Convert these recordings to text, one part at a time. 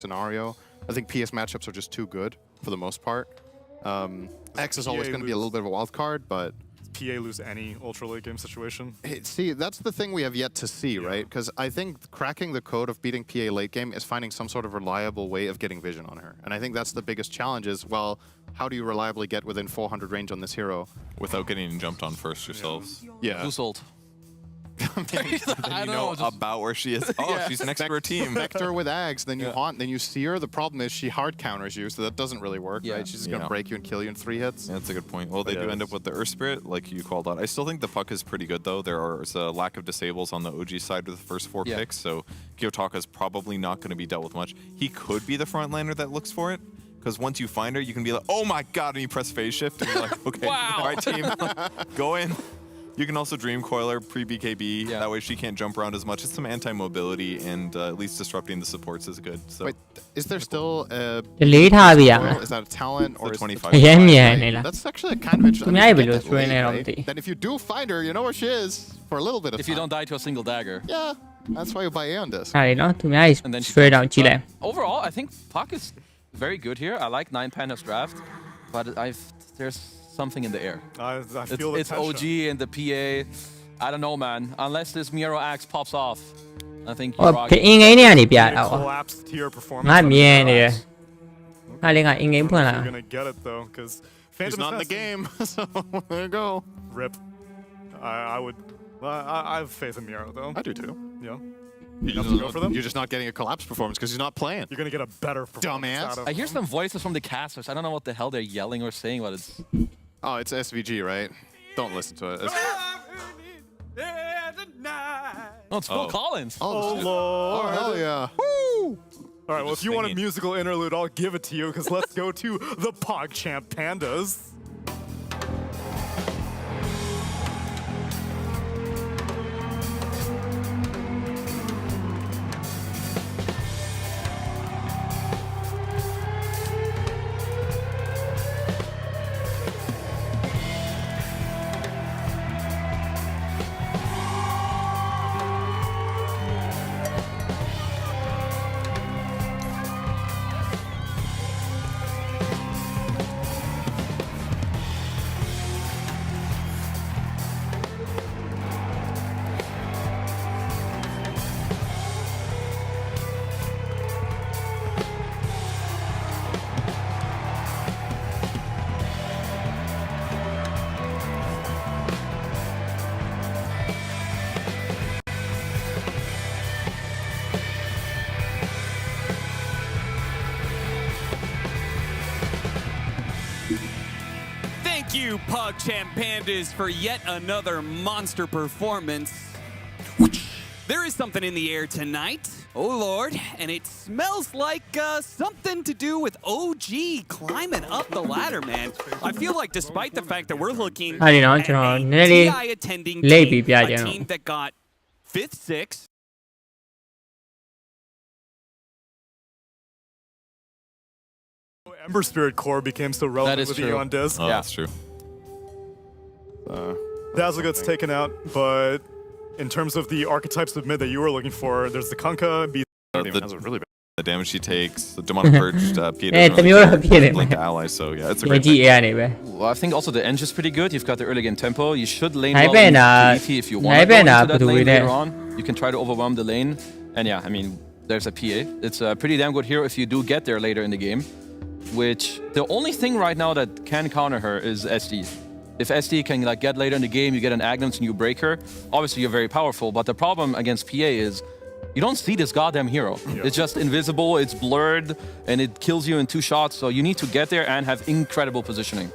scenario. I think PS matchups are just too good for the most part. X is always going to be a little bit of a wild card, but PA lose any ultra late game situation? See, that's the thing we have yet to see, right? Because I think cracking the code of beating PA late game is finding some sort of reliable way of getting vision on her. And I think that's the biggest challenge is, well, how do you reliably get within 400 range on this hero? Without getting jumped on first yourselves. Yeah. Who's ult? I know about where she is. Oh, she's next to her team. Vector with Ags, then you haunt, then you see her. The problem is she hard counters you, so that doesn't really work, right? She's just going to break you and kill you in 3 hits. Yeah, that's a good point. Well, they do end up with the Earth Spirit, like you called out. I still think the puck is pretty good, though. There's a lack of disables on the OG side with the first 4 picks, so Gyotaka's probably not going to be dealt with much. He could be the frontlaner that looks for it, because once you find her, you can be like, oh my god, and you press phase shift, and you're like, okay, all right, team, go in. You can also Dream Coiler pre-BKB. That way she can't jump around as much. It's some anti-mobility, and at least disrupting the supports is good. So. Wait, is there still a... Is that a talent or is 25? That's actually kind of interesting. Right? Then if you do find her, you know where she is for a little bit of time. If you don't die to a single dagger. Yeah, that's why you buy Aeon Disc. And then straight down Chile. Overall, I think Puck is very good here. I like 9 Panda's draft, but there's something in the air. I feel it's OG and the PA. I don't know, man. Unless this Miro Axe pops off, I think you're collapsed tier performance. You're gonna get it though, because He's not in the game, so there you go. Rip. I have faith in Miro though. I do too. Yeah. You're just not getting a collapse performance because he's not playing. You're gonna get a better performance. Dumbass. I hear some voices from the casters. I don't know what the hell they're yelling or saying, but it's... Oh, it's SVG, right? Don't listen to it. No, it's Phil Collins. Oh, Lord. Oh, hell yeah. Woo! All right, well, if you want a musical interlude, I'll give it to you, because let's go to the PogChamp Pandas. Thank you, PogChamp Pandas, for yet another monster performance. There is something in the air tonight, oh lord, and it smells like something to do with OG climbing up the ladder, man. I feel like despite the fact that we're looking at a TI attending team, a team that got 5th, 6th, Ember Spirit Core became so relevant with Aeon Disc. Oh, that's true. Dazzle gets taken out, but in terms of the archetypes of mid that you were looking for, there's the Kunkka, the damage she takes, the demonic purge, PA doesn't link to allies, so yeah, it's a great thing. Well, I think also the engine is pretty good. You've got the early game tempo. You should lane well into DT if you want to go into that lane later on. You can try to overwhelm the lane. And yeah, I mean, there's a PA. It's a pretty damn good hero if you do get there later in the game. Which, the only thing right now that can counter her is SD. If SD can like get later in the game, you get an Aghanim and you break her, obviously you're very powerful. But the problem against PA is you don't see this goddamn hero. It's just invisible, it's blurred, and it kills you in 2 shots. So you need to get there and have incredible positioning.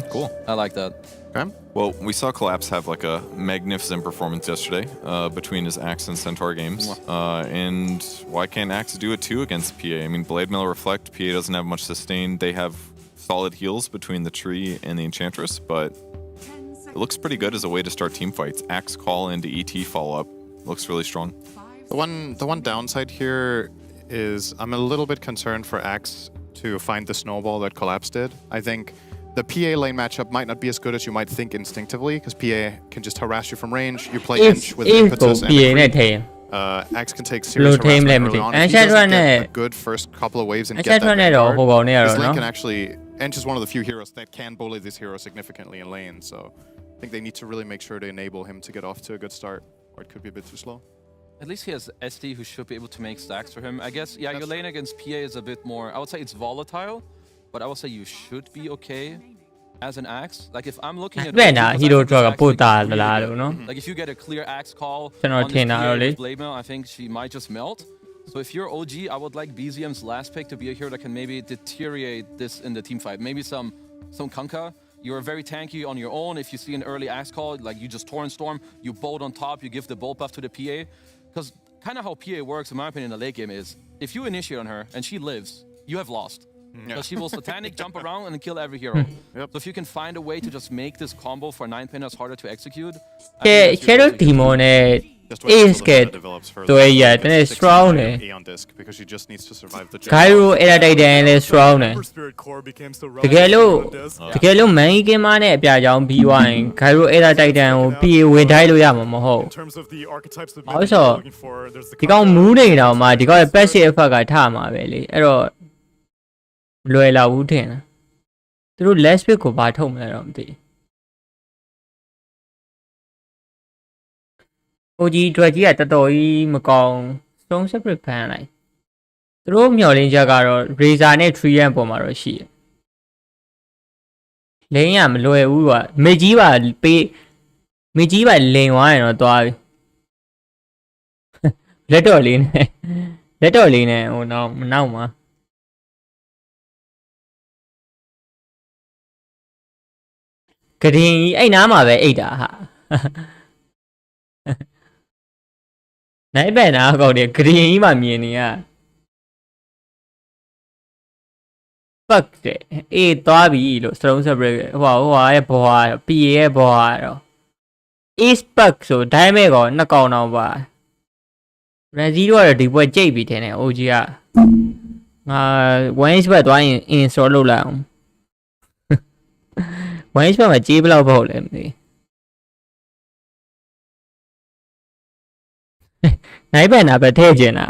Cool. I like that. Okay. Well, we saw Collapse have like a magnificent performance yesterday between his Axe and Centaur games. And why can't Axe do it too against PA? I mean, Blade Mail Reflect, PA doesn't have much sustain. They have solid heals between the Tree and the Enchantress, but it looks pretty good as a way to start team fights. Axe call into ET follow-up looks really strong. The one downside here is I'm a little bit concerned for Axe to find the snowball that Collapse did. I think the PA lane matchup might not be as good as you might think instinctively, because PA can just harass you from range. You play Inch with impetus and Axe can take serious harassment early on. If he doesn't get a good first couple of waves and get that vanguard, his lane can actually... Ench is one of the few heroes that can bully this hero significantly in lane, so I think they need to really make sure to enable him to get off to a good start, or it could be a bit too slow. At least he has SD who should be able to make stacks for him. I guess, yeah, your lane against PA is a bit more... I would say it's volatile, but I would say you should be okay as an Axe. Like, if I'm looking at... like, if you get a clear Axe call on this PA with Blade Mail, I think she might just melt. So if you're OG, I would like BZM's last pick to be a hero that can maybe deteriorate this in the team fight. Maybe some Kunkka. You're very tanky on your own. If you see an early Axe call, like you just Torrent Storm, you bolt on top, you give the bolt buff to the PA. Because kind of how PA works, in my opinion, in the late game is, if you initiate on her and she lives, you have lost. Because she will satanic jump around and kill every hero. So if you can find a way to just make this combo for 9 pinners harder to execute... Ace get to a yet and it's strong. Because he just needs to survive the Cairo era and is strong. Together, many game on it, Piajon B1, Cairo era titan, P with Diluamo. In terms of the archetypes of Also, looking for, there's the you got moving now, my you got a best if I got time, really. Error Loela Wooten. Through less people by home around the OG တွေ့ကြည့်ရတော်တော်ကြီးမကောင်း strong separate ဖန်လိုက်သူတို့မျှော်လင့်ချက်ကတော့ razor နဲ့ trian ပေါ်မှာတော့ရှိတယ်လိန်ကမလွယ်ဘူးကွာမေကြီးပါပေးမေကြီးပါလိန်သွားရင်တော့သွားပြီလက်တော့လေးနဲ့ဟိုနောက်မနောက်မှာကရင်ကြီးအဲ့နားမှာပဲအိတ်တာဟာနိုင်ပဲနာကောက်တယ်ဂရင်ကြီးမှမြင်နေရ fuck တဲ့အေးသွားပြီလို့ strong separate ဟိုရဲ့ဘွား PA ရဲ့ဘွားတော့ ace pack ဆိုဒိုင်းမဲ့ကောနှစ်ကောင်တော့ပါ Razi တော့ဒီပွဲကြိတ်ပြီထင်တယ် OG ကငါ one ace pack သွားရင် install လုပ်လိုက်အောင် one ace pack မှာကြေးဘယ်လောက်ပေါ့လဲမသိနိုင်ပဲနာပဲထည့်ကျင်တာ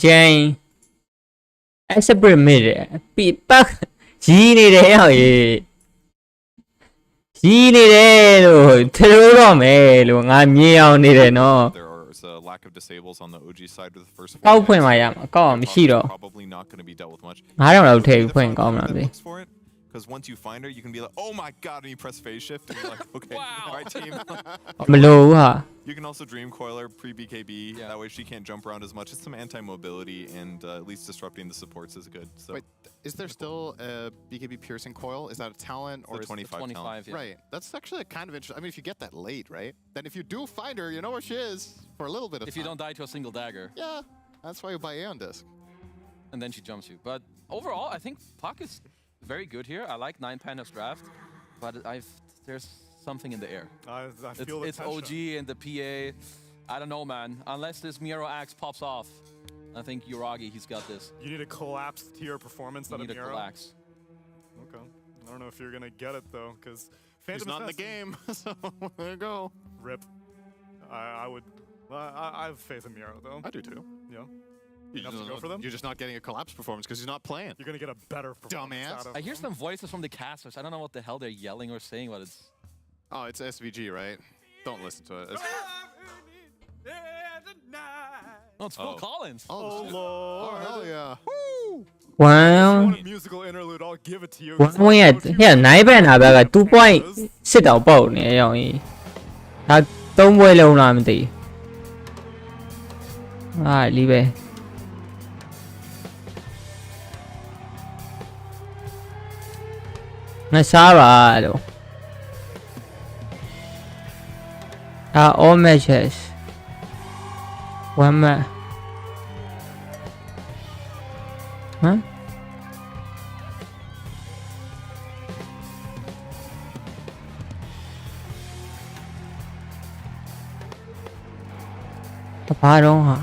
ကျင်း separate မိတယ်ပြပတ်ကြီးနေတယ်ဟောရေးကြီးနေတယ်လို့ထလို့တော့မယ်လို့ငါမြင်အောင်နေတယ်နော် There's a lack of disables on the OG side with the first ကောက်ဖွင့်มาရမှာကောက်အောင်မရှိတော့ probably not going to be dealt with much 9000လောက်ထည့်ပြီးဖွင့်ကောင်းမှာလေ Because once you find her, you can be like, oh my god, and you press phase shift, and you're like, okay, all right, team. မလို့ဟာ You can also Dream Coiler pre-BKB, that way she can't jump around as much. It's some anti-mobility, and at least disrupting the supports is good. So. Wait, is there still a BKB piercing coil? Is that a talent or is it 25 talent? Yeah. Right, that's actually kind of interesting. I mean, if you get that late, right? Then if you do find her, you know where she is for a little bit of time. If you don't die to a single dagger. Yeah, that's why you buy Aeon Disc. And then she jumps you. But overall, I think Puck is very good here. I like 9 Panda's draft, but there's something in the air. I feel it's OG and the PA. I don't know, man. Unless this Miro Axe pops off, I think Uragi, he's got this. You need a collapse to your performance out of Miro. Relax. Okay. I don't know if you're gonna get it though, because He's not in the game, so there you go. Rip. I would. I have faith in Miro though. I do too. Yeah. You just go for them? You're just not getting a collapse performance because he's not playing. You're gonna get a better performance. Dumbass. I hear some voices from the casters. I don't know what the hell they're yelling or saying, but it's... Oh, it's SVG, right? Don't listen to it. Oh, it's Phil Collins. Oh, Lord. Oh, hell yeah. Wow. Musical interlude, I'll give it to you. 1 ရဲ့ဟဲ့နိုင်ပဲနာဘက်က2.8တောင်ပေါက်နေရောင်ကြီးဒါ3ပွဲလုံးလားမသိအာလီပဲငါစားပါလို့all matches one man ဟမ်ဘာတော့ဟာ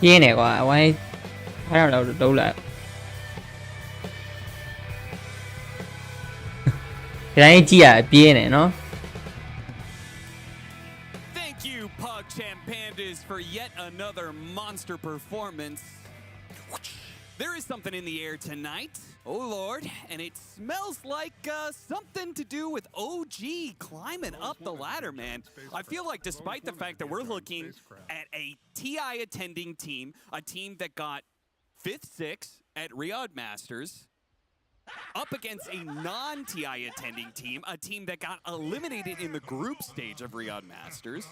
ပြင်းနေကွာဝိုင်းအဲ့တော့လုံးလိုက်ဒီတိုင်းကြည့်ရပြင်းနေနော် Thank you, PogChamp Pandas, for yet another monster performance. There is something in the air tonight, oh lord, and it smells like something to do with OG climbing up the ladder, man. I feel like despite the fact that we're looking at a TI attending team, a team that got 5th, 6th at Riyadh Masters, up against a non-TI attending team, a team that got eliminated in the group stage of Riyadh Masters.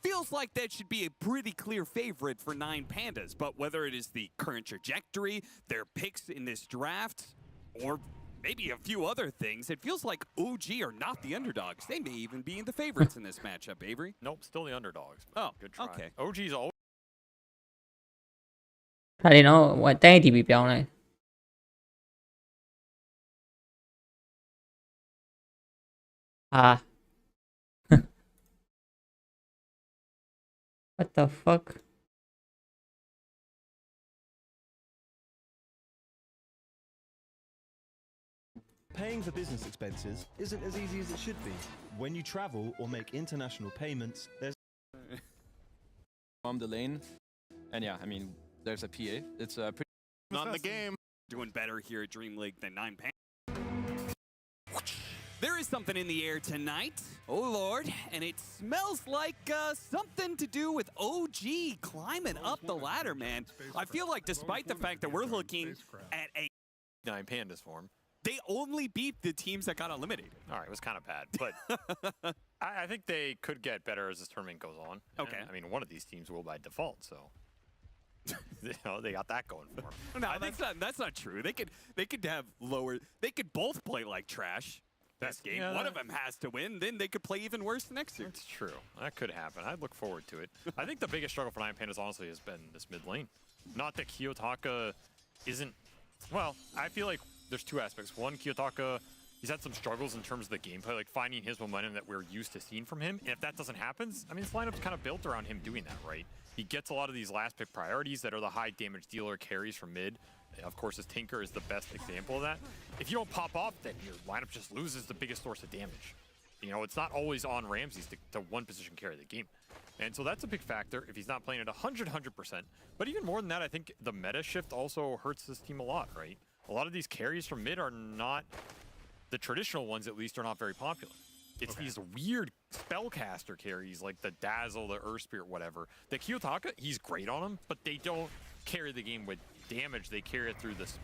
Feels like that should be a pretty clear favorite for 9 Pandas, but whether it is the current trajectory, their picks in this draft, or maybe a few other things, it feels like OG are not the underdogs. They may even be the favorites in this matchup, Avery. Nope, still the underdogs. Oh, good try. okay. OG's always ဒါတွေတော့ဟိုတိုင်း TV ပြောင်းလိုက်ဟာ What the fuck Paying for business expenses isn't as easy as it should be. When you travel or make international payments, there's From the lane. And yeah, I mean, there's a PA. It's pretty. Not in the game. Doing better here at Dream League than 9 Pandas. There is something in the air tonight, oh lord, and it smells like something to do with OG climbing up the ladder, man. I feel like despite the fact that we're looking at a 9 Pandas form. they only beat the teams that got eliminated. All right, it was kind of bad, but I think they could get better as this tournament goes on. Okay. And, I mean, one of these teams will by default, so they got that going for them. No, that's not true. They could have lower. They could both play like trash this game. Yeah, one of them has to win, then they could play even worse next year. It's true. That could happen. I look forward to it. I think the biggest struggle for 9 Pandas honestly has been this mid lane. Not that Kiyotaka isn't. Well, I feel like there's two aspects. One, Kiyotaka, he's had some struggles in terms of the gameplay, like finding his momentum that we're used to seeing from him. And if that doesn't happen, I mean, this lineup's kind of built around him doing that, right? He gets a lot of these last pick priorities that are the high damage dealer carries from mid. Of course, his Tinker is the best example of that. If you don't pop off, then your lineup just loses the biggest source of damage. You know, it's not always on Ramses to one position carry the game. And so that's a big factor if he's not playing at 100%. But even more than that, I think the meta shift also hurts this team a lot, right? A lot of these carries from mid are not, the traditional ones at least, are not very popular. It's these weird spellcaster carries like the Dazzle, the Earth Spirit, whatever. The Kiyotaka, he's great on them, but they don't carry the game with damage. They carry it through this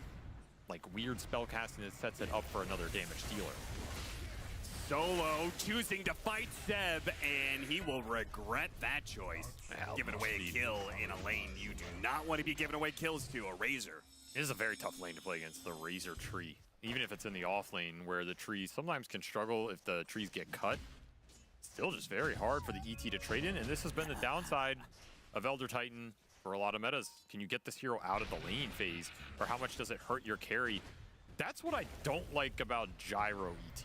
like weird spellcasting that sets it up for another damage dealer. Solo choosing to fight Seb, and he will regret that choice. Giving away a kill in a lane you do not want to be giving away kills to, a Razor. It is a very tough lane to play against, the Razor tree. Even if it's in the off lane where the trees sometimes can struggle if the trees get cut. Still just very hard for the ET to trade in, and this has been the downside of Elder Titan for a lot of metas. Can you get this hero out of the lane phase, or how much does it hurt your carry? That's what I don't like about Gyro ET.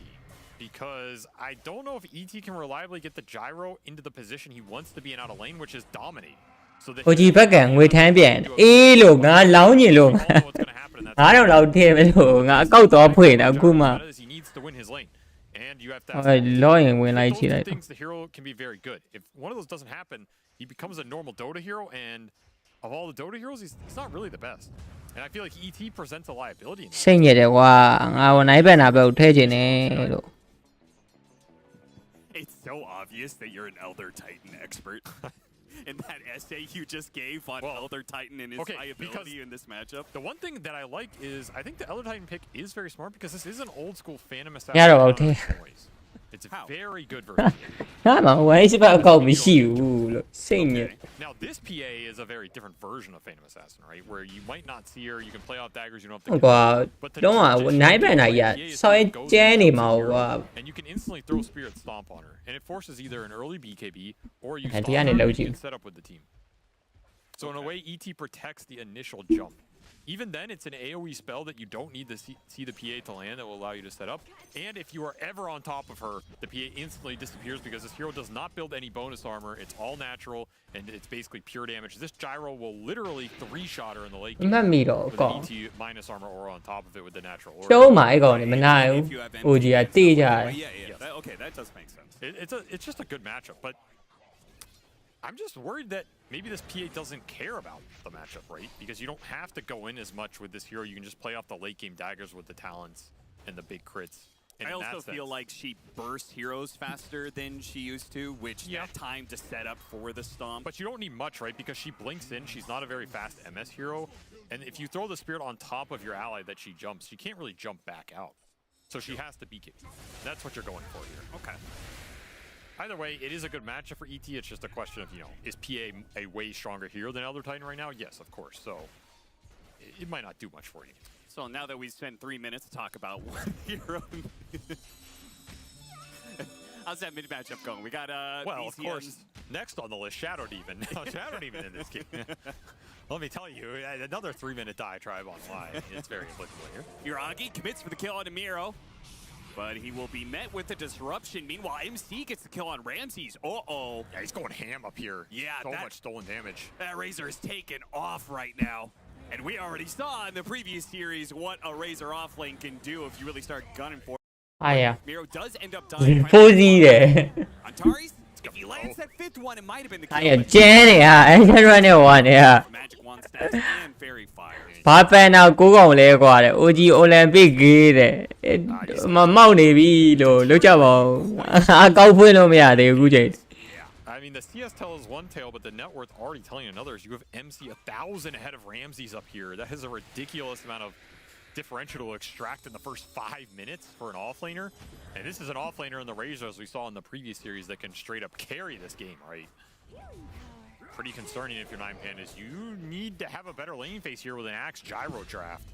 Because I don't know if ET can reliably get the Gyro into the position he wants to be in out of lane, which is dominate. So that OG ဘက်ကငွေထမ်းပြန်အေးလို့ငါလောင်းညင်လို့ငါတော့လောက်ထည့်မယ်လို့ငါအကောက်တော့ဖွင့်တယ်အခုမှ he needs to win his lane. And you have to လောရင်ဝင်လိုက်ကြည့်လိုက် things the hero can be very good. If one of those doesn't happen, he becomes a normal Dota hero, and of all the Dota heroes, he's not really the best. And I feel like ET presents a liability in that. စိတ်ညစ်တယ်ကွာငါဟိုနိုင်ဘက်နာဘက်ကိုထည့်ချင်တယ်လို့ It's so obvious that you're an Elder Titan expert. And that essay you just gave on Elder Titan and his liability in this matchup. The one thing that I like is I think the Elder Titan pick is very smart because this is an old school Phantom Yeah, assassin. It's a very good version. ဟာမဝိုင်းစပတ်အကောက်မရှိဘူးလို့စိတ်ညစ် Now this PA is a very different version of Phantom Assassin, right? Where you might not see her, you can play off daggers, you don't have to. ကွာတော့နိုင်ပန်နိုင်ရဆောင်းကျဲနေမှာကွာ And you can instantly throw Spirit Stomp on her, and it forces either an early BKB or you And stomp her the and low you can set up with the team. So in a way, ET protects the initial jump. Even then, it's an AoE spell that you don't need to see the PA to land that will allow you to set up. And if you are ever on top of her, the PA instantly disappears because this hero does not build any bonus armor. It's all natural, and it's basically pure damage. This gyro will literally 3-shot her in the late မမှတ်မိတော့ with ကော an ET minus armor aura on top of it with the natural aura. ရှုံးမှာအဲ့ကောင်နေမနိုင်ဘူး OG ကတေးကြတယ် Okay, that does make sense. It's just a good matchup, but I'm just worried that maybe this PA doesn't care about the matchup, right? Because you don't have to go in as much with this hero. You can just play off the late game daggers with the talents and the big crits. And I in also that feel sense, like she bursts heroes faster than she used to, which that time to set up for the stomp. but you don't need much, right? Because she blinks in. She's not a very fast MS hero. And if you throw the spirit on top of your ally that she jumps, she can't really jump back out. So she has to BK. That's what you're going for here. Okay. Either way, it is a good matchup for ET. It's just a question of, is PA a way stronger hero than Elder Titan right now? Yes, of course. So it might not do much for you. So now that we've spent 3 minutes to talk about one hero. How's that mid matchup going? We got Well, of ECM. course, next on the list, Shadow Demon. Now, Shadow Demon in this game. Let me tell you, another 3-minute diatribe on why. It's very applicable here. Iragi commits for the kill on Amiro, but he will be met with a disruption. Meanwhile, MC gets the kill on Ramses. Uh-oh. Yeah, he's going ham up here. Yeah, so much stolen damage. That Razor is taken off right now. And we already saw in the previous series what a Razor off lane can do if you really start gunning for it. အားရ Miro does end up dying. ဖိုးစီးတယ် Antares, if he lands that 5th one, it might have been the အား kill. ရကျန်းနေဟာအဲ့ရရနဲ့ဟိုကနေဟာ Magic wand stats and fairy fire. ဘာပန်တော့ကိုကောင်လဲကွာတဲ့ OG Olympic ကြီးတဲ့မမောက်နေပြီလို့လောက်ကြပါဦးအကောက်ဖွင့်လို့မရသေးဘူးခုချိန် I mean, the CS tell is one tale, but the net worth already telling another is you have MC 1,000 ahead of Ramses up here. That is a ridiculous amount of differential to extract in the first 5 minutes for an offlaner. And this is an offlaner in the Razor, as we saw in the previous series, that can straight up carry this game, right? Pretty concerning if you're 9Pandas. You need to have a better lane face here with an Axe Gyro draft.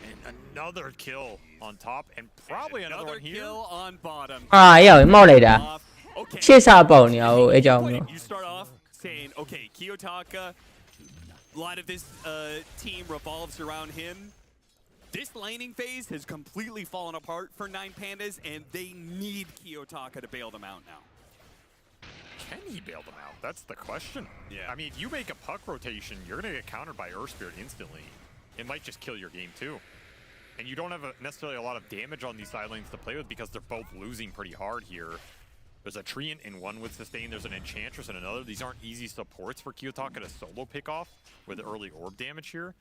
And another kill on top, and probably another one here. Kill on bottom. အာရောက်မောက်လိုက်တာ Okay. ရှေ့စားပေါက်နေအောင်အဲ့ကြောင့်မလို့ You start off saying, okay, Kiyotaka, a lot of this team revolves around him. This laning phase has completely fallen apart for 9Pandas, and they need Kiyotaka to bail them out now. Can he bail them out? That's the question. Yeah. I mean, if you make a puck rotation, you're going to get countered by Earth Spirit instantly. It might just kill your game, too. And you don't have necessarily a lot of damage on these side lanes to play with because they're both losing pretty hard here. There's a Treant in one with Sustain, there's an Enchantress in another. These aren't easy supports for Kiyotaka to solo pick off with early orb damage here.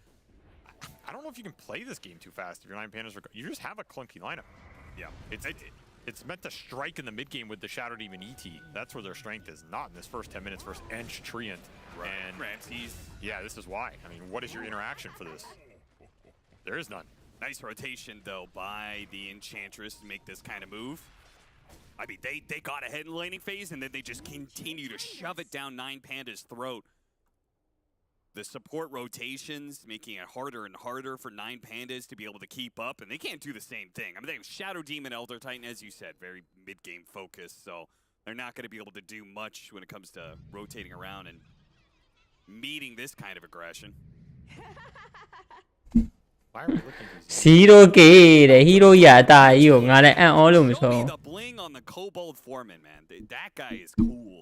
I don't know if you can play this game too fast if you're 9Pandas. You just have a clunky lineup. Yeah. It's meant to strike in the mid game with the Shadow Demon ET. That's where their strength is, not in this first 10 minutes versus Ench Treant. Right. And Ramses. Yeah, this is why. I mean, what is your interaction for this? There is none. Nice rotation, though, by the Enchantress to make this kind of move. I mean, they got ahead in the laning phase, and then they just continue to shove it down 9Panda's throat. The support rotations making it harder and harder for 9Pandas to be able to keep up, and they can't do the same thing. I mean, they have Shadow Demon, Elder Titan, as you said, very mid-game focused, so they're not going to be able to do much when it comes to rotating around and meeting this kind of aggression. Why are we looking at these? 0K တဲ့ hero ရတာကြီးကိုငါလည်းအံ့ဩလို့မ Show ဆုံး me the bling on the Kobold Foreman, man. That guy is cool.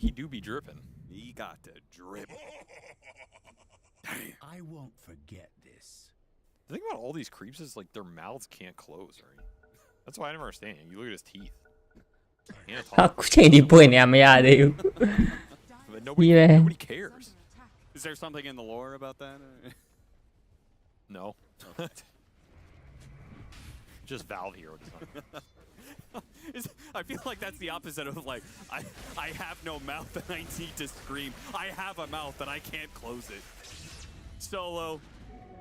He do be dripping. He got the drip. I won't forget this. The thing about all these creeps is like their mouths can't close, right? That's why I never understand. You look at his teeth. Can't အ talk. ခုချိန်ဒီပွင့်နေမရသေးဘူး But nobody cares. Is there something in the lore about that? No. Just Valve here. I feel like that's the opposite of like, I have no mouth and I need to scream. I have a mouth and I can't close it. Solo,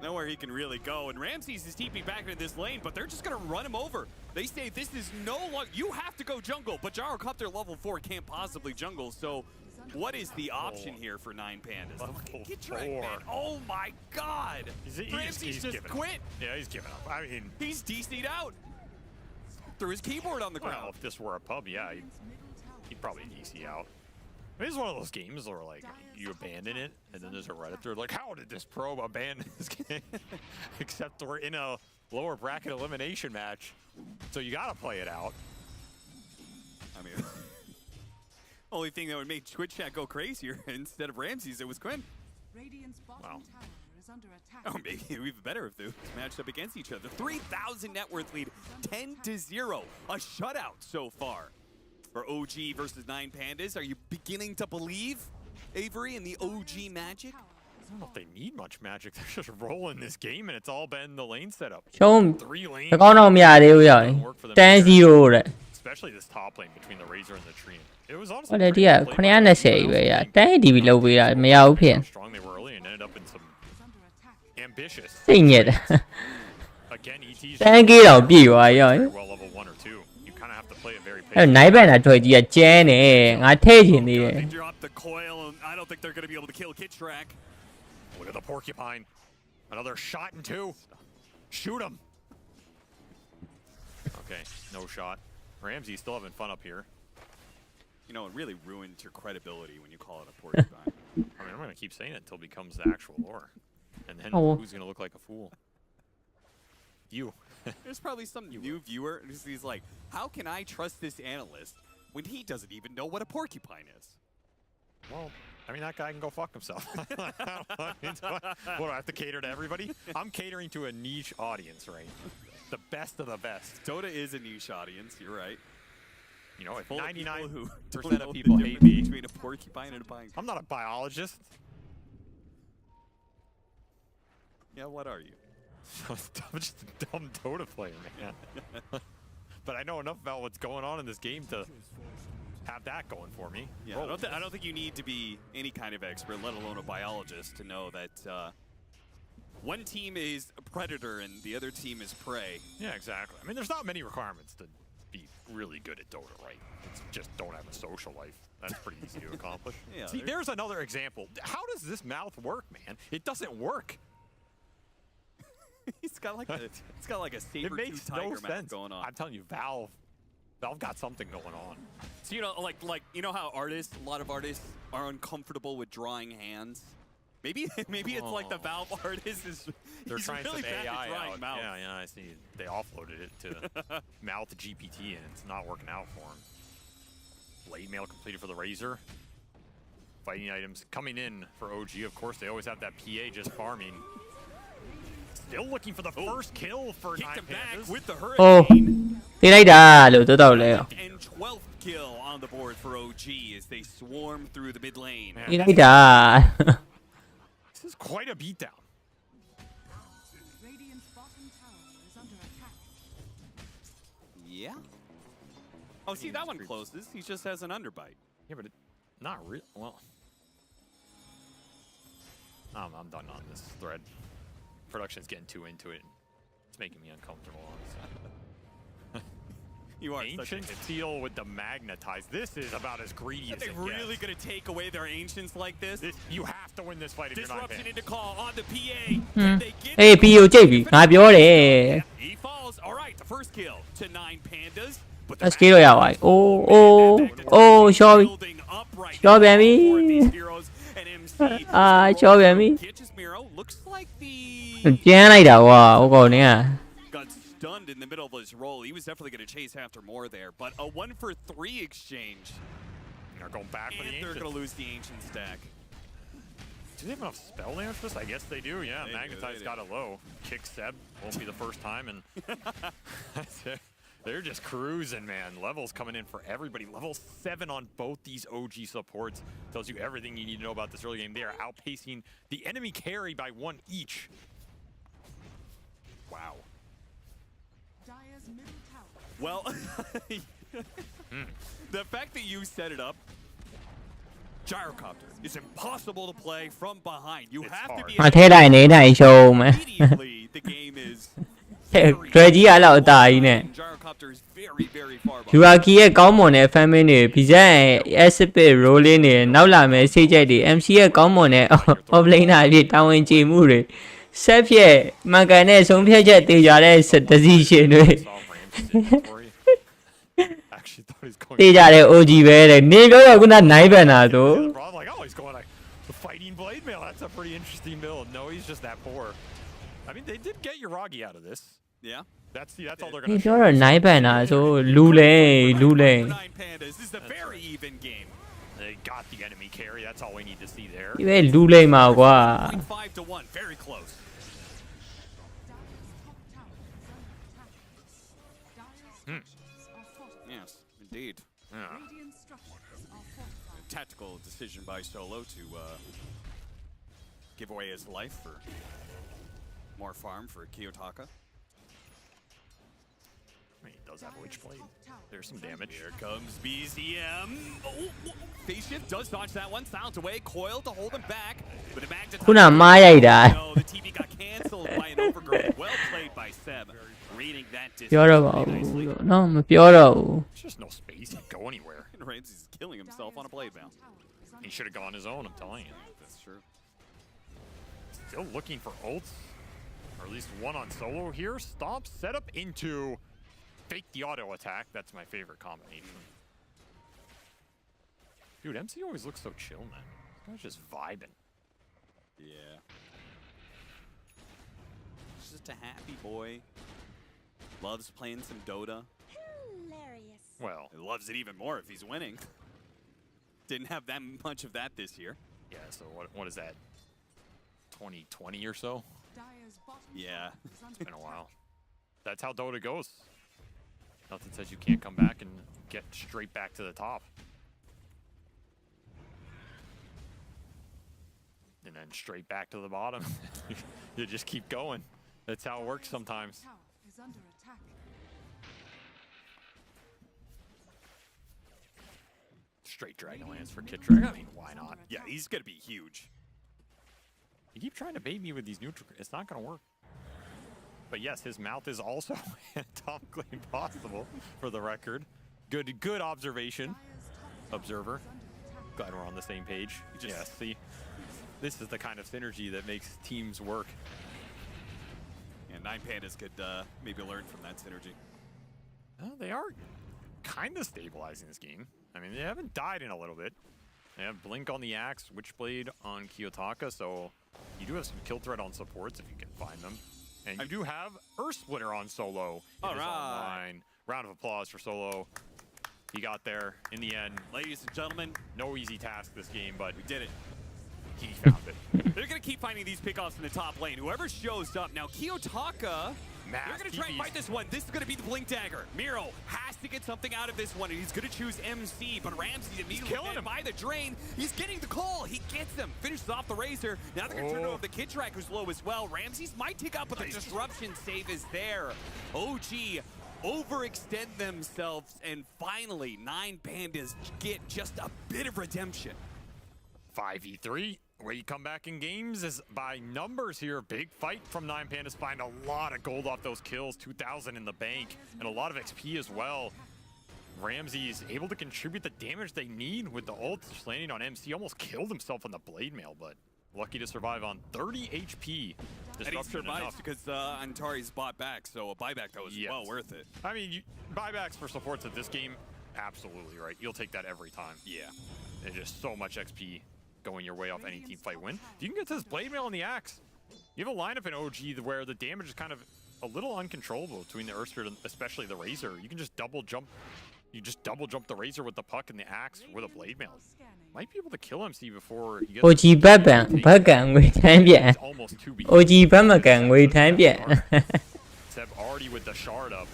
nowhere he can really go. And Ramses is TPing back into this lane, but they're just going to run him over. They say this is no longer, you have to go jungle, but Gyrocopter level 4 can't possibly jungle. So what is the option here for 9Pandas? Get tracked, man. Oh my God. Ramses just quit. Yeah, he's giving up. I mean, he's DC'd out. Threw his keyboard on the ground. Well, if this were a pub, yeah, he'd probably DC out. I mean, it's one of those games where, like, you abandon it, and then there's a Reddit thread like, how did this probe abandon this game? Except we're in a lower bracket elimination match, so you gotta play it out. I mean, only thing that would make Twitch chat go crazier instead of Ramses, it was Quinn. Wow. Oh, maybe even better if they matched up against each other. 3,000 net worth lead, 10-0. A shutout so far for OG versus 9Pandas. Are you beginning to believe, Avery, in the OG magic? I don't know if they need much magic. They're just rolling this game, and it's all been the lane setup. 3 lanes. ကောင်းတော့မရသေးဘူးရော10-0တဲ့ Especially this top lane between the Razor and the Tree. It was ဟို honestly လေဒီက920ကြီးပဲရ10 DB လောက်ပေးတာမရဘူးဖြစ် strong they were early and ended up in some ambitious. စိတ်ညစ်တယ် Again, ET's 10K တော့ပြည့်သွားရော well level 1 or 2. You kind of have to play it very အဲ့ patient. နိုင်ဘန်တာထွက်ကြီးကကျန်းတယ်ငါထဲ့ချင်သေးတယ် They drop the coil, and I don't think they're going to be able to kill Kittrack. Look at the porcupine. Another shot and 2. Shoot him. Okay, no shot. Ramsey still having fun up here. You know, it really ruins your credibility when you call it a porcupine. I mean, I'm going to keep saying it until it becomes the actual lore. And then Oh. who's going to look like a fool? You. There's probably some new viewer who's like, how can I trust this analyst when he doesn't even know what a porcupine is? Well, I mean, that guy can go fuck himself. What, do I have to cater to everybody? I'm catering to a niche audience, right? The best of the best. Dota is a niche audience, you're right. You know, if Full of 99% of know people the hate difference me, between a porcupine and a pine. I'm not a biologist. Yeah, what are you? I'm just a dumb Dota player, man. But I know enough about what's going on in this game to have that going for me. Yeah, I don't think you need to be any kind of expert, let alone a biologist, to know that one team is a predator and the other team is prey. Yeah, exactly. I mean, there's not many requirements to be really good at Dota, right? It's just don't have a social life. That's pretty easy to accomplish. Yeah, see, there's another example. How does this mouth work, man? It doesn't work. It's got like a saber-tooth tiger mouth going on. I'm telling you, Valve got something going on. So you know, like you know how a lot of artists are uncomfortable with drawing hands. Maybe it's like the Valve artist is. They're he's trying really some bad AI at drawing out. mouth. Yeah, I see. They offloaded it to Mouth GPT, and it's not working out for him. Blade mail completed for the Razor. Fighting items coming in for OG. Of course, they always have that PA just farming. Still looking for the first kill for 9Pandas. With the โอ้ hurricane. သိလိုက်တာလို့တော်တော်လဲ And 12th kill on the board for OG as they swarm through the mid lane. သိလိုက်တာ This is quite a beatdown. Yeah. Oh, see, that one closes. He just has an underbite. Yeah, but not real. Well, I'm done on this thread. Production's getting too into it. It's making me uncomfortable, honestly. You are Ancient Steel with the Magnetize. This is about as greedy as Are they it really gets. going to take away their ancients like this? You have to win this fight if you're not Disruption paying. into call on the PA. အေး PO ကြိတ်ပြီငါပြောတယ် He falls. All right, the first kill to 9Pandas. But Let's get it out. Oh, show me. Show me. Show me. Looks like the ကျန်းလိုက်တာကွာဟိုကောင်နေက got stunned in the middle of his roll. He was definitely going to chase after more there, but a 1-for-3 exchange. They're going back for the And they're ancient. going to lose the ancient stack. Do they have enough spell damage for this? I guess they do, yeah. They Magnetize do. got it low. Kick Seb. Won't be the first time, and they're just cruising, man. Levels coming in for everybody. Level 7 on both these OG supports. Tells you everything you need to know about this early game. They are outpacing the enemy carry by 1 each. Wow. Well, the fact that you set it up Gyrocopter is impossible to play from behind. You have to be အထဲတိုင်းနေတိုင်းရှုံးမယ် immediately. The game is တွဲကြီးရလောက်အတာကြီးနဲ့ Gyrocopter is very, very far ယူ behind. အာကီရဲ့ကောင်းမွန်တဲ့ fan main တွေပြီးကြရင် Aspit rolling တွေနောက်လာမယ်စိတ်ကြိုက်တွေ MC ရဲ့ကောင်းမွန်တဲ့ offlaner အဖြစ်တာဝန်ကျေမှုတွေဆက်ဖြက်မှန်ကန်တဲ့ဆုံးဖြတ်ချက်တေချာတဲ့ decision တွေ Actually thought he's going. တေချာတဲ့ OG ပဲတဲ့နေပြောရခုနနိုင်ပန်တာဆို The problem, like, oh, he's going like the fighting blade mail. That's a pretty interesting build. No, he's just that poor. I mean, they did get Uragi out of this. Yeah. That's all they're နေ gonna ပြောတော့နိုင်ပန်တာဆိုလူလဲလူလဲ Nine Pandas. This is a very even game. They got the enemy carry. That's all we need to see there. ဒီပဲလူလိမ့်မှာကွာ 5 to 1. Very close. Yes, indeed. Yeah. Tactical decision by Solo to give away his life for more farm for Kiyotaka. I mean, he does have a Witch Blade. There's some damage. Here comes BZM. Oh, phase shift does dodge that one. Silence away. Coil to hold him back. But a Magda. ခုနမားရိုက်တာ No, the TV got canceled by an overgrowth. Well played by Seb. Reading that ပြော distance တော့ပါ really ဘူး nicely. နော်မပြောတော့ဘူး There's just no space. He can go anywhere. And Ramsey's killing himself on a blade mail. He should have gone his own, I'm telling you. That's true. Still looking for ults. Or at least one on solo here. Stomp, set up into fake the auto attack. That's my favorite combination. Dude, MC always looks so chill, man. This guy's just vibing. Yeah. He's just a happy boy. Loves playing some Dota. Well, He loves it even more if he's winning. Didn't have that much of that this year. yeah, so what is that? 2020 or so? Yeah. It's been a while. That's how Dota goes. Nothing says you can't come back and get straight back to the top. And then straight back to the bottom. You just keep going. That's how it works sometimes. Straight Dragonlance for Kit Dragon. I mean, why not? Yeah, he's going to be huge. You keep trying to bait me with these neutral. It's not going to work. But yes, his mouth is also anatomically impossible, for the record. Good observation, observer. Glad we're on the same page. Yeah, see, this is the kind of synergy that makes teams work. And Nine Pandas could maybe learn from that synergy. Well, they are kind of stabilizing this game. I mean, they haven't died in a little bit. They have Blink on the Axe, Witchblade on Kiyotaka, so you do have some kill threat on supports if you can find them. And you do have Earth Splitter on Solo. All right. Online. Round of applause for Solo. He got there in the end. Ladies and gentlemen, No easy task this game, but we did it. he found it. They're going to keep finding these pickoffs in the top lane. Whoever shows up. Now, Kiyotaka, they're going to try and fight this one. This is going to be the Blink Dagger. Miro has to get something out of this one, and he's going to choose MC, but Ramsey's immediately killing him by the drain. He's getting the call. He gets him. Finishes off the Razor. Now they're going to turn over the Kid Track, who's low as well. Ramsey's might take out, but the disruption save is there. OG overextend themselves, and finally, Nine Pandas get just a bit of redemption. 5v3. Where you come back in games is by numbers here. Big fight from Nine Pandas. Find a lot of gold off those kills. 2,000 in the bank. And a lot of XP as well. Ramsey's able to contribute the damage they need with the ult. Just landing on MC. Almost killed himself on the Blade Mail, but lucky to survive on 30 HP. And he survives because Antari's bought back, so a buyback that was well worth it. I mean, buybacks for supports at this game, absolutely right. You'll take that every time. Yeah. There's just so much XP going your way off any team fight win. If you can get to this Blade Mail and the Axe, you have a lineup in OG where the damage is kind of a little uncontrollable between the Earth Spirit and especially the Razor. You can just double jump. You just double jump the Razor with the puck and the Axe with a Blade Mail. Might be able to kill MC before he gets. OG ဘက်ကန်ငွေထမ်းပြန် Almost 2B. OG ဘက်မကန်ငွေထမ်းပြန် Seb already with the shard up.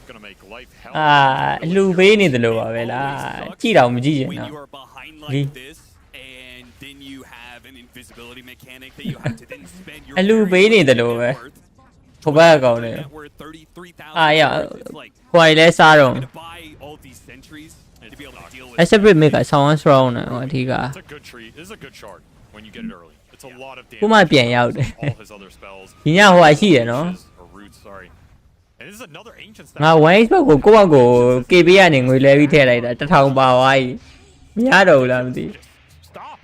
Gonna make life hell. လူပေးနေတယ်လို့ပါပဲလားကြည့်တော့မကြည့်ချင် When တော့ you are behind like this, and then you have an invisibility mechanic that you have to then spend your အလူပေးနေတယ်လို့ပဲ ဟိုဘက်ကောင်လေ net worth 33,000. အာရ It's like ဟိုင်လဲစားတော့ to buy all these sentries. It's be able to deal with. အဲ့ separate make က sound strong နဲ့ဟိုအထီးက It's a good tree. This is a good shard when you get it early. It's a lot of damage. ခုမှပြန်ရောက်တယ် All his other spells. ဒီညဟိုအရှိရနော် Or roots, sorry. And this is another ancient ငါ one expert ကိုကိုယ့်ဘက်ကို KB ကနေငွေလဲပြီးထည့်လိုက်တာ1000ပါသွားပြီမရတော့ဘူးလားမသိ Stop.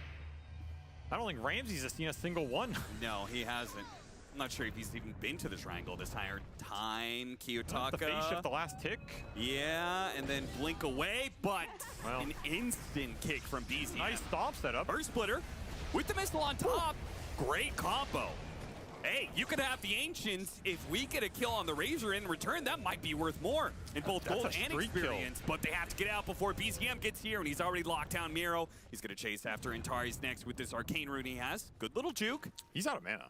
I don't think Ramses has seen a single one. No, he hasn't. I'm not sure if he's even been to the triangle this entire time. The phase shift, the Kiyotaka. last tick. Yeah, and then blink away, but Well. an instant kick from BZM. Nice stop setup. Burst splitter with the missile on top. Great combo. Hey, you could have the Ancients. If we get a kill on the Razor in return, that might be worth more in both That's gold a and streak experience. But they have to get out before BZM gets here, and he's already locked down Miro. He's going to chase after Antari's next with this arcane rune he has. Good little juke. He's out of mana.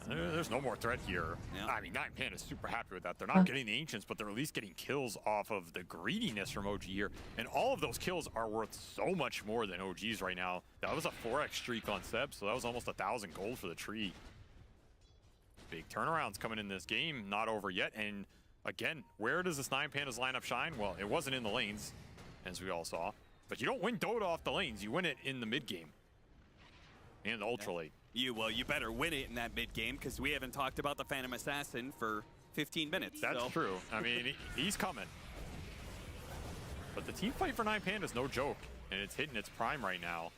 There's no more threat here. Yeah. I mean, Nine Pan is super happy with that. They're not getting the Ancients, but they're at least getting kills off of the greediness from OG here. And all of those kills are worth so much more than OG's right now. That was a 4x streak on Seb, so that was almost 1,000 gold for the tree. Big turnarounds coming in this game, not over yet. And again, where does this Nine Pandas lineup shine? Well, it wasn't in the lanes, as we all saw. But you don't win Dota off the lanes, you win it in the mid game. And the ultra late. You better win it in that mid game because we haven't talked about the Phantom Assassin for 15 minutes. That's so. true. I mean, he's coming. But the team fight for Nine Panda is no joke, and it's hitting its prime right now.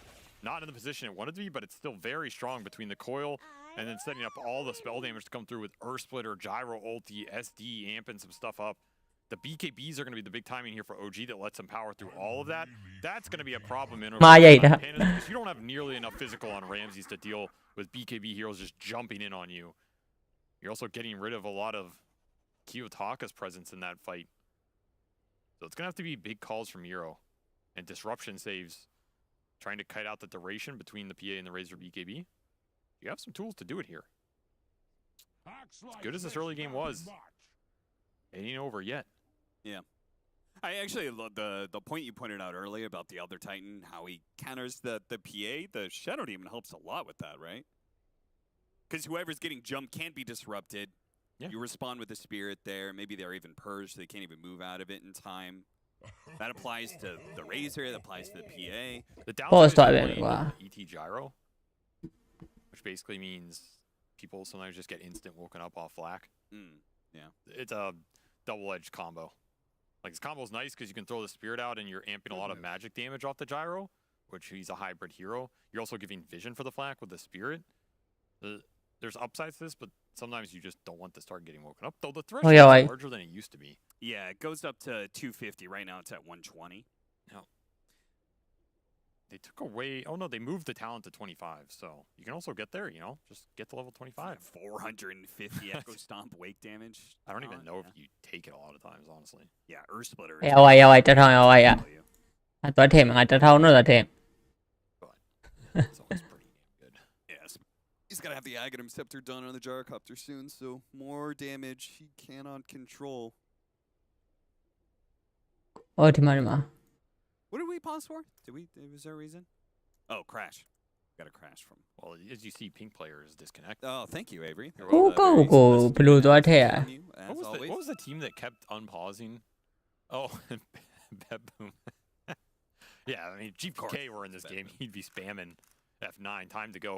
Not in the position it wanted to be, but it's still very strong between the coil and then setting up all the spell damage to come through with Earth Splitter, Gyro ulti, SD, amping some stuff up. The BKBs are going to be the big timing here for OG that lets them power through all of that. That's going to be a problem in Pandas because you don't have nearly enough physical on Ramses to deal with BKB heroes just jumping in on you. You're also getting rid of a lot of Kiyotaka's presence in that fight. So it's going to have to be big calls from Euro and disruption saves, trying to kite out the duration between the PA and the Razor BKB. You have some tools to do it here. As good as this early game was, it ain't over yet. Yeah. I actually love the point you pointed out earlier about the Elder Titan, how he counters the PA. The Shadow Demon helps a lot with that, right? Because whoever's getting jumped can't be disrupted. Yeah. You respond with the Spirit there. Maybe they're even purged, so they can't even move out of it in time. That applies to the Razor. That applies to the PA. The Pause downside time, is wow. ET Gyro, which basically means people sometimes just get instant woken up off flak. Yeah. It's a double-edged combo. Like, this combo's nice because you can throw the Spirit out and you're amping a lot of magic damage off the Gyro, which he's a hybrid hero. You're also giving vision for the flak with the Spirit. There's upsides to this, but sometimes you just don't want to start getting woken up. Though the threshold is larger than it used to be. Yeah, it goes up to 250. Right now it's at 120. No. They took away... Oh, no, they moved the talent to 25. So you can also get there, you know? Just get to level 25. 450 Echo Stomp wake damage. I don't even know if you take it a lot of times, honestly. Yeah, Earth Splitter. เอาไว้1000เอาไว้อ่ะตัวเทมอ่ะ1000นู่นตัวเทม But it's always pretty damn good. Yes. He's got to have the Aghanim Scepter done on the Gyrocopter soon, so more damage he cannot control. โอ้ที่มา What did we pause for? Was there a reason? Oh, crash. Got a crash from... Well, as you see, pink player is disconnected. Oh, thank you, Avery. กูก็กูบลูตัวเทอ่ะ What was the team that kept unpausing? Oh, Baboom. Yeah, I mean, Chief K were in this game. He'd be spamming F9. Time to go.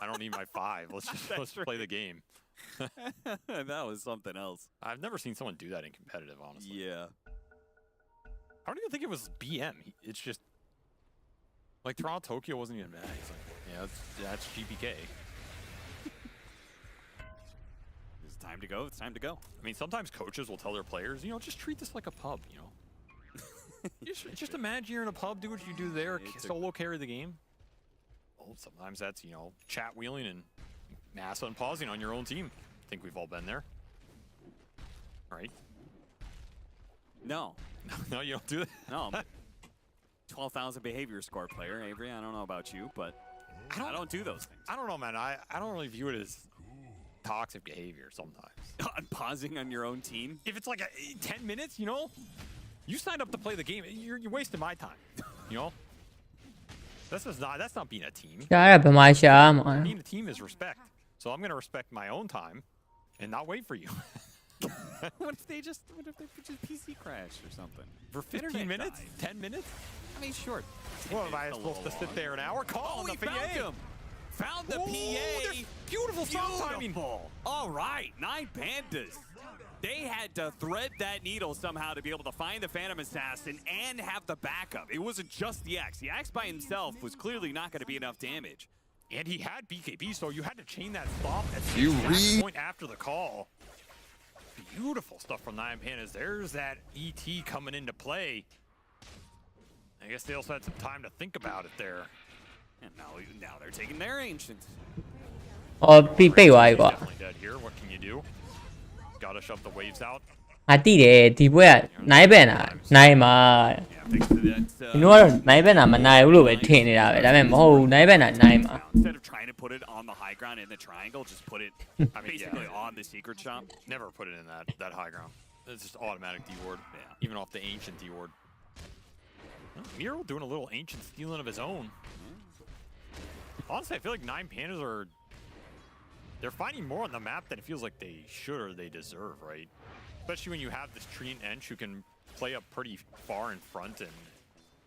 I don't need my 5. Let's play the game. That was something else. I've never seen someone do that in competitive, honestly. Yeah. I don't even think it was BM. It's just like Toronto Tokyo wasn't even bad. He's like, yeah, that's GPK. It's time to go. It's time to go. I mean, sometimes coaches will tell their players, you know, just treat this like a pub, you know. just imagine you're in a pub, do what you do there, solo carry the game. Well, sometimes that's, you know, chat wheeling and mass unpausing on your own team. I think we've all been there. Right? No. No, you don't do that? No. 12,000 behavior score player, Avery. I don't know about you, but I don't do those things. I don't know, man. I don't really view it as toxic behavior sometimes. Pausing on your own team? If it's like 10 minutes, you know, you signed up to play the game. You're wasting my time, you know? That's not being a team. ရှားရဗမာရှားမှာ Being a team is respect. So I'm going to respect my own time and not wait for you. What if they just PC crashed or something? For 15 Internet minutes? died. 10 minutes? I mean, sure. What, am I supposed to sit there an hour? Call on he the PA. found him. Found the Ooh, PA. there's beautiful stop timing. All right, 9 Pandas. They had to thread that needle somehow to be able to find the Phantom Assassin and have the backup. It wasn't just the Axe. The Axe by himself was clearly not going to be enough damage. And he had BKB, so you had to chain that stop at the exact point after the call. Beautiful stuff from 9 Pandas. There's that ET coming into play. I guess they also had some time to think about it there. And now they're taking their Ancients. အော်ပြေးသွားပြီကွာ Definitely dead here. What can you do? Gotta shove the waves out. ငါတိတယ်ဒီပွဲကနိုင်ပဲနာနိုင်မှာ You know what? နိုင်ပဲနာမနိုင်ဘူးလို့ပဲထင်နေတာပဲဒါပေမဲ့မဟုတ်ဘူးနိုင်ပဲနာနိုင်မှာ Instead of trying to put it on the high ground in the triangle, just put it basically on the secret shop. Never put it in that high ground. It's just automatic D-ward. Yeah. Even off the ancient D-ward. Miro doing a little ancient stealing of his own. Honestly, I feel like 9 Pandas they're finding more on the map than it feels like they should or they deserve, right? Especially when you have this Treant Ench who can play up pretty far in front and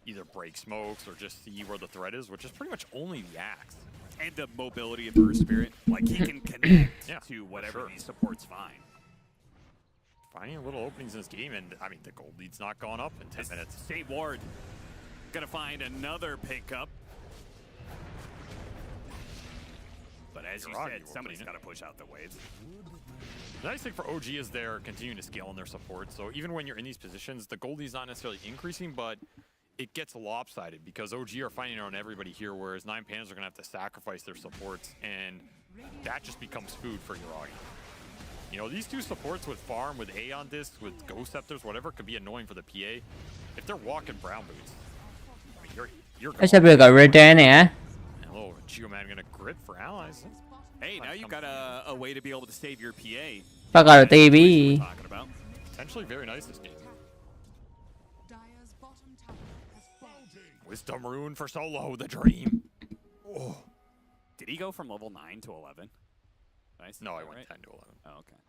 either break smokes or just see where the threat is, which is pretty much only the Axe. And the mobility of Burst Spirit. Like, he can connect to whatever he supports fine. Finding little openings in this game, and I mean, the gold lead's not gone up in 10 minutes. State Ward gonna find another pickup. But as you said, somebody's got to push out the waves. The nice thing for OG is they're continuing to scale in their support. So even when you're in these positions, the gold lead's not necessarily increasing, but it gets lopsided because OG are fighting on everybody here, whereas 9 Pandas are going to have to sacrifice their supports, and that just becomes food for Yuragi. You know, these two supports with Farm, with Aeon Disc, with Ghost Scepters, whatever, could be annoying for the PA. If they're walking brown boots, I mean, you're Let's have a look at return here. And a little Geoman going to grit for allies. Hey, now you've got a way to be able to save your PA. ဘက်ကတော့တေးပြီ Talking about. Potentially very nice this game. Wisdom Rune for solo, the dream. Oh. Did he go from level 9 to 11? No, I went 10 to 11. Oh, okay.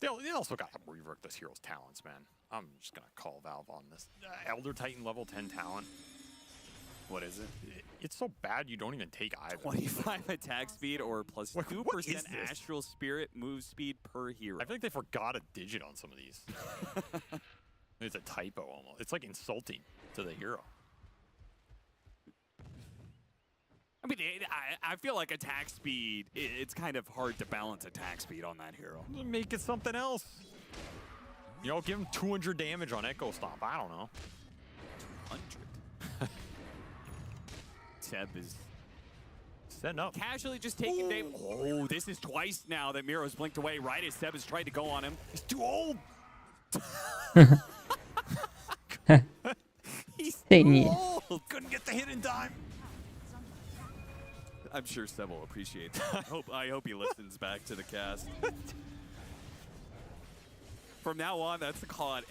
They also got to rework this hero's talents, man. I'm just going to call Valve on this. Elder Titan level 10 talent. What is it? It's so bad you don't even take either. 25 attack speed or plus 2% Astral Spirit move speed per hero. I feel like they forgot a digit on some of these. It's a typo almost. It's like insulting to the hero. I mean, I feel like attack speed, it's kind of hard to balance attack speed on that hero. Make it something else. You know, give him 200 damage on Echo Stomp. I don't know. 200. Seb is setting up. Casually just taking Dave. Oh, this is twice now that Miro's blinked away right as Seb has tried to go on him. He's too old. He's too old. Couldn't get the hit in time. I'm sure Seb will appreciate that. I hope he listens back to the cast. From now on, that's the call out.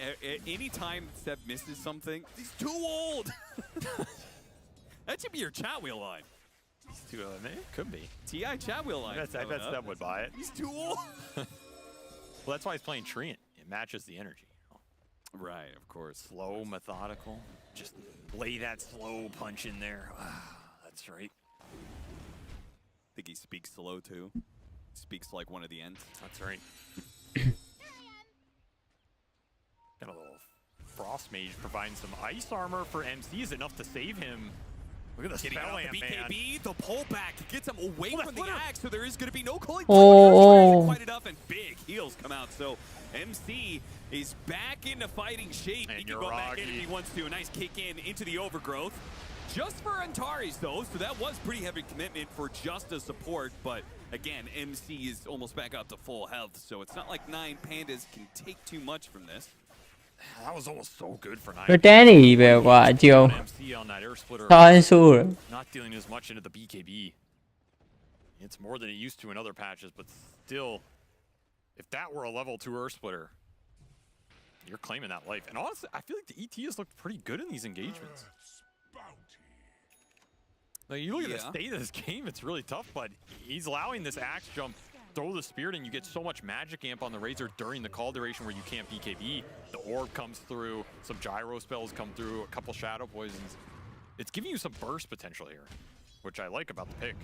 Anytime Seb misses something, he's too old. That should be your chat wheel line. He's too old. It could be. TI chat wheel line. I bet Seb would buy it. He's too old. Well, that's why he's playing Treant. It matches the energy. Right, of course. Slow, methodical. Just lay that slow punch in there. That's right. I think he speaks slow too. Speaks like one of the ends. That's right. Got a little Frost Mage providing some ice armor for MC is enough to save him. Look at the spell amp, the BKB, man. the pullback gets him away from the axe, so there is going to be no cooling. Quite enough, and big heals come out. So MC is back into fighting shape. And he can go back in if he wants to. A nice kick in into the overgrowth. Just for Antares, though, so that was pretty heavy commitment for just a support. But again, MC is almost back up to full health, so it's not like 9 Pandas can take too much from this. That was almost so good for 9. ရတန်းနေပဲကွာအကျုံ MC on that air splitter. ထားရင်ဆိုး Not dealing as much into the BKB. It's more than it used to in other patches, but still, if that were a level 2 air splitter, you're claiming that life. And honestly, I feel like the ET has looked pretty good in these engagements. Like, you look at the state of this game, it's really tough, but he's allowing this axe jump throw the Spirit and you get so much magic amp on the Razor during the call duration where you can't BKB. The Orb comes through, some Gyro spells come through, a couple Shadow Poisons. It's giving you some burst potential here, which I like about the pick.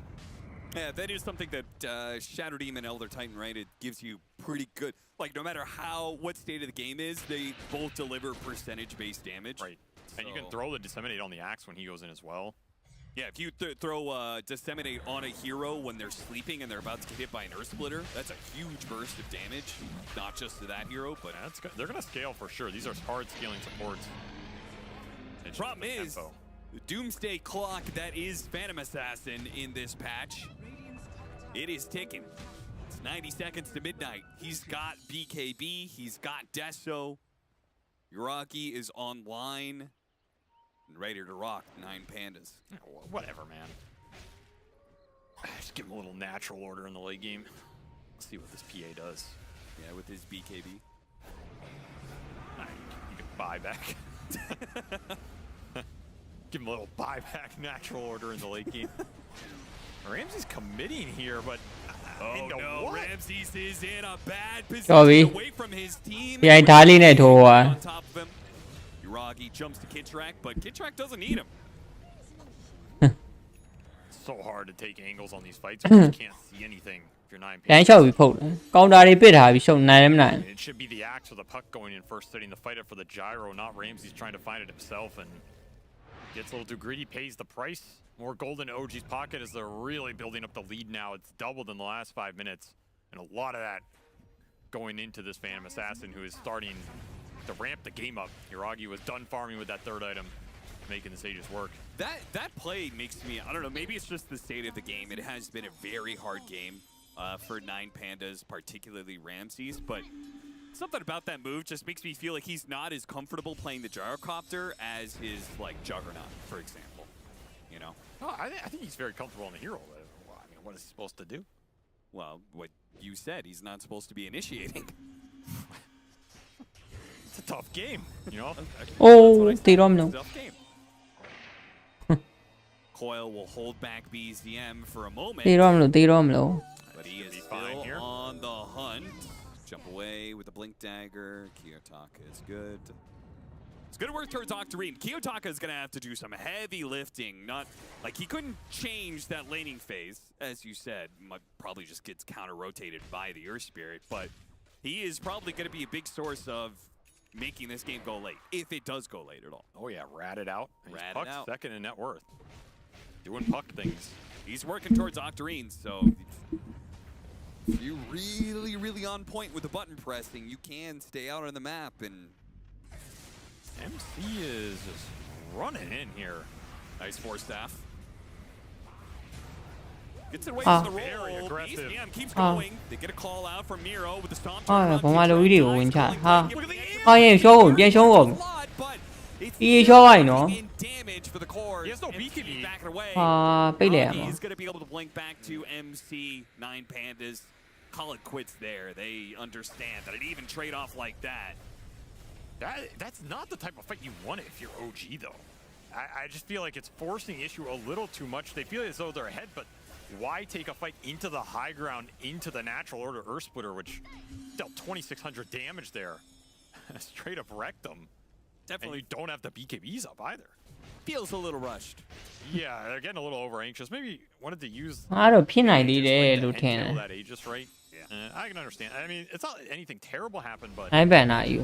Yeah, that is something that Shadow Demon, Elder Titan, right? It gives you pretty good, like no matter what state of the game is, they both deliver percentage-based damage. Right, so. And you can throw the Disseminate on the Axe when he goes in as well. Yeah, if you throw Disseminate on a hero when they're sleeping and they're about to get hit by an Earth Splitter, that's a huge burst of damage, not just to that hero, but they're going to scale for sure. These are hard scaling supports. The problem is, the Doomsday Clock that is Phantom Assassin in this patch, it is ticking. It's 90 seconds to midnight. He's got BKB, he's got Deso. Yuragi is online and ready to rock 9 Pandas. Whatever, man. Just give him a little natural order in the late game. Let's see what this PA does. Yeah, with his BKB. You can buy back. Give him a little buyback natural order in the late game. Ramsey's committing here, but oh no, what? Ramses is in a bad position Sorry. away from his team. Yeah, Italian at on top of him. Yuragi jumps to Kitrak, but Kitrak doesn't need him. It's so hard to take angles on these fights because you can't see anything if you're 9 ပြန်လျှောက်ပြီးဖုတ်တယ်။ကောင်တာတွေပစ်ထားပြီးရှုံနိုင်လည်းမနိုင် It should be the Axe or the Puck going in first, setting the fight up for the Gyro, not Ramsey's trying to find it himself, and gets a little too greedy, pays the price. More gold in OG's pocket as they're really building up the lead now. It's doubled in the last 5 minutes, and a lot of that going into this Phantom Assassin, who is starting to ramp the game up. Yuragi was done farming with that third item, making the Sages work. That play makes me, I don't know, maybe it's just the state of the game. It has been a very hard game for 9 Pandas, particularly Ramses, but something about that move just makes me feel like he's not as comfortable playing the Gyrocopter as his, like, Juggernaut, for example. You know? Oh, I think he's very comfortable on the hero. Well, I mean, what is he supposed to do? Well, what you said, he's not supposed to be initiating. It's a tough game, you know? Oh, they don't know. Tough game. Coil will hold back BZM for a moment. တေးတော့မလို့တေးတော့မလို့ But he is still on the hunt. Jump away with the Blink Dagger. Kiyotaka is good. It's going to work towards Octarine. Kiyotaka is going to have to do some heavy lifting. Not like he couldn't change that laning phase, as you said. Probably just gets counter-rotated by the Earth Spirit. But he is probably going to be a big source of making this game go late, if it does go late at all. Oh yeah, rat it out. Rat Puck's it out. second in net worth. Doing Puck things. He's working towards Octarine, so if you're really, really on point with the button pressing, you can stay out on the map. And MC is just running in here. Nice force staff. Gets it away Ah. from the Very roll. aggressive. BZM keeps Ah. going. They get a call out from Miro with the stomp. အော်ဘုံမလိုကြီးတွေကိုဝင်ချဟာ Look at the air. အော်ရင်ရှော့ကုန်ပြန်ရှုံးကုန် Blood, but it's အေးရှော့လိုက်နော် in damage for the core. He has no BKB. Backing away. ဟာပိတ်လိုက်ရမှာ He's going to be able to blink back to MC 9 Pandas. Call it quits there. They understand that an even trade-off like that. That's not the type of fight you want if you're OG, though. I just feel like it's forcing the issue a little too much. They feel as though they're ahead, but why take a fight into the high ground, into the natural order Earth Splitter, which dealt 2,600 damage there? Straight up wrecked them. Definitely. And you don't have the BKBs up either. Feels a little rushed. Yeah, they're getting a little over anxious. Maybe wanted to use ငါတော့ဖြစ်နိုင်သေးတယ် Aegis လို့ထင်တယ် entail that Aegis, right? Yeah. I can understand. I mean, it's not anything terrible happened, but နိုင်ပန်နာယူ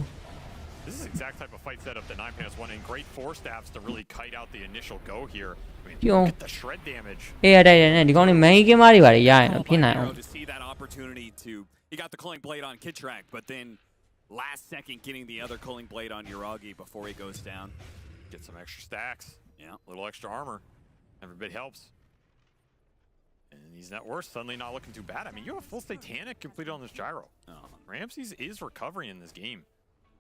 this is the exact type of fight setup that 9 Pandas won, and great force staffs to really kite out the initial go here. I mean, Yo. look at the shred damage. အေးရတိုက်တယ်နဲ့ဒီကောင်လေးမန်ကင်းမားတွေပါလေရရင်တော့ဖြစ်နိုင်အောင် To see that opportunity to, he got the culling blade on Kitrak, but then last second getting the other culling blade on Yuragi before he goes down. Get some extra stacks. Yeah. A little extra armor. Every bit helps. And he's net worth suddenly not looking too bad. I mean, you have a full Satanic completed on this Gyro. Ramses is recovering in this game.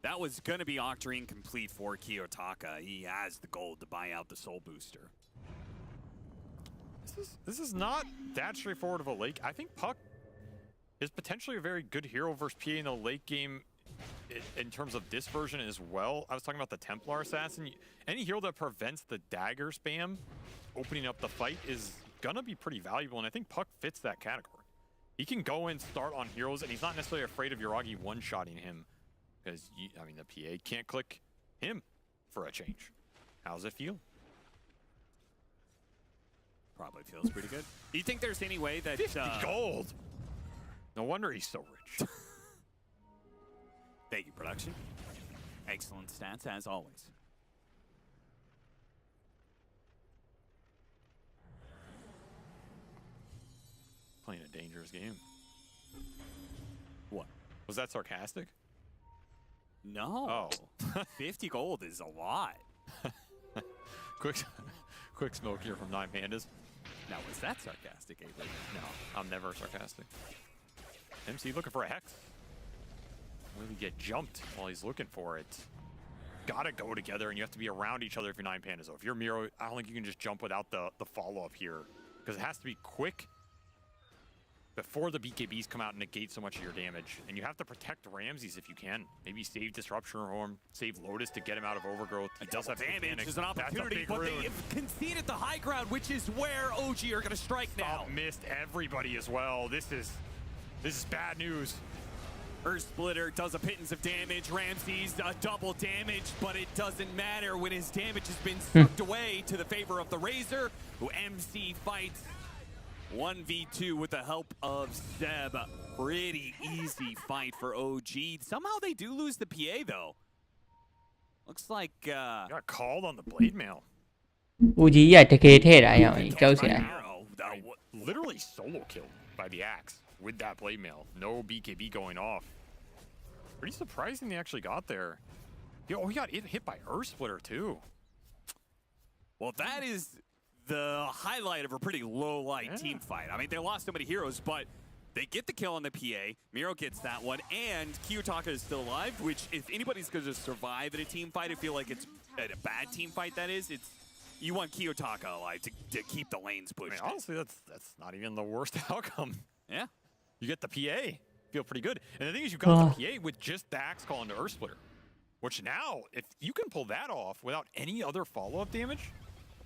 That was going to be Octarine complete for Kiyotaka. He has the gold to buy out the Soul Booster. This is not that straightforward of a late. I think Puck is potentially a very good hero versus PA in the late game in terms of this version as well. I was talking about the Templar Assassin. Any hero that prevents the dagger spam opening up the fight is gonna be pretty valuable, and I think Puck fits that category. He can go and start on heroes, and he's not necessarily afraid of Yuragi one-shotting him. Because, I mean, the PA can't click him for a change. How's it feel? Probably feels pretty good. Do you think there's any way that... 50 gold! No wonder he's so rich. Thank you, production. Excellent stats, as always. Playing a dangerous game. What? Was that sarcastic? No. Oh. 50 gold is a lot. Quick smoke here from 9 Pandas. Now, was that sarcastic, Avery? No, I'm never sarcastic. MC looking for a Hex. Really get jumped while he's looking for it. Gotta go together, and you have to be around each other if you're 9 Pandas. So if you're Miro, I don't think you can just jump without the follow-up here. Because it has to be quick before the BKBs come out and negate so much of your damage. And you have to protect Ramses if you can. Maybe save Disruption Horn, save Lotus to get him out of Overgrowth. He does have damage is an opportunity, but they have conceded the high ground, which is where OG are going to strike now. Missed everybody as well. This is bad news. Earth Splitter does a pittance of damage. Ramses a double damage, but it doesn't matter when his damage has been sucked away to the favor of the Razor, who MC fights 1v2 with the help of Zeb. Pretty easy fight for OG. Somehow they do lose the PA though. Looks like got called on the blade mail. OG ရတကယ်ထဲ့တာရအောင်ကြောက်စရာ Literally solo killed by the axe with that blade mail. No BKB going off. Pretty surprising they actually got there. Oh, he got hit by Earth Splitter too. Well, that is the highlight of a pretty low-light team fight. I mean, they lost so many heroes, but they get the kill on the PA. Miro gets that one, and Kiyotaka is still alive, which if anybody's going to survive in a team fight, I feel like it's a bad team fight, that is. You want Kiyotaka alive to keep the lanes pushed. I mean, honestly, that's not even the worst outcome. Yeah. You get the PA. Feel pretty good. And the thing is, you got the PA with just the axe call into Earth Splitter. Which now, if you can pull that off without any other follow-up damage,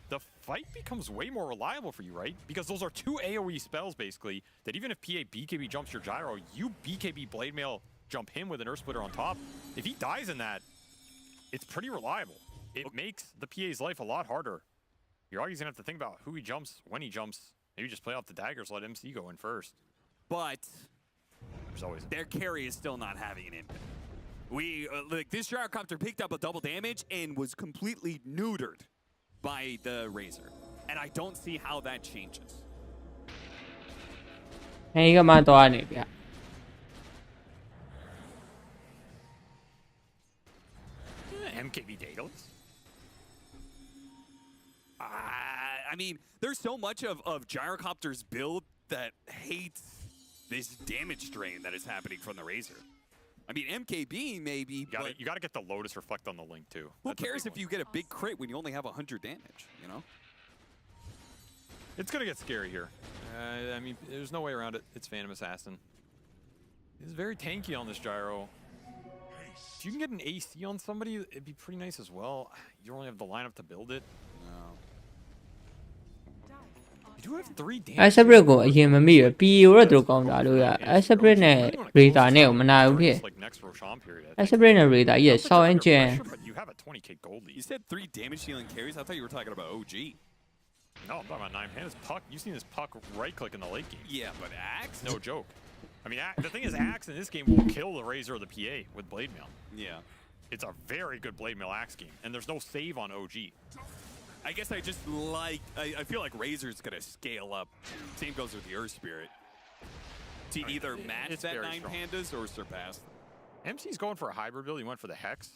the fight becomes way more reliable for you, right? Because those are 2 AoE spells, basically, that even if PA BKB jumps your gyro, you BKB Blade Mail jump him with an Earth Splitter on top. If he dies in that, it's pretty reliable. It makes the PA's life a lot harder. You're always going to have to think about who he jumps, when he jumps. Maybe just play off the daggers, let MC go in first. But there's always their carry is still not having an impact. Like this gyrocopter picked up a double damage and was completely neutered by the Razor, and I don't see how that changes. အဲဒီကမှသွားနေဗျ MKB Daedalus. I mean, there's so much of Gyrocopter's build that hates this damage drain that is happening from the Razor. I mean, MKB maybe, you gotta get the Lotus Reflect on the Link too. Who cares if you get a big crit when you only have 100 damage, you know? It's gonna get scary here. I mean, there's no way around it. It's Phantom Assassin. He's very tanky on this gyro. If you can get an AC on somebody, it'd be pretty nice as well. You only have the lineup to build it. No. You do have 3 damage. Asabret ကိုအရင်မမိရ PA ကိုတော့သူတို့ကောင်းတာလို့ရ Asabret နဲ့ Razor နဲ့ကိုမနာဘူးဖြစ် Asabret နဲ့ Razor ရဲ့ Sound Engine You have a 20k gold lead. You said 3 damage dealing carries? I thought you were talking about OG. No, I'm talking about 9 Pandas. Puck, you've seen this Puck right click in the late game. Yeah, but Axe? No joke. I mean, the thing is, Axe in this game will kill the Razor or the PA with Blade Mail. Yeah. It's a very good Blade Mail Axe game, and there's no save on OG. I guess I just like, I feel like Razor's going to scale up. Same goes with the Earth Spirit. To either match that 9 Pandas or surpass them. MC's going for a hybrid build. He went for the Hex.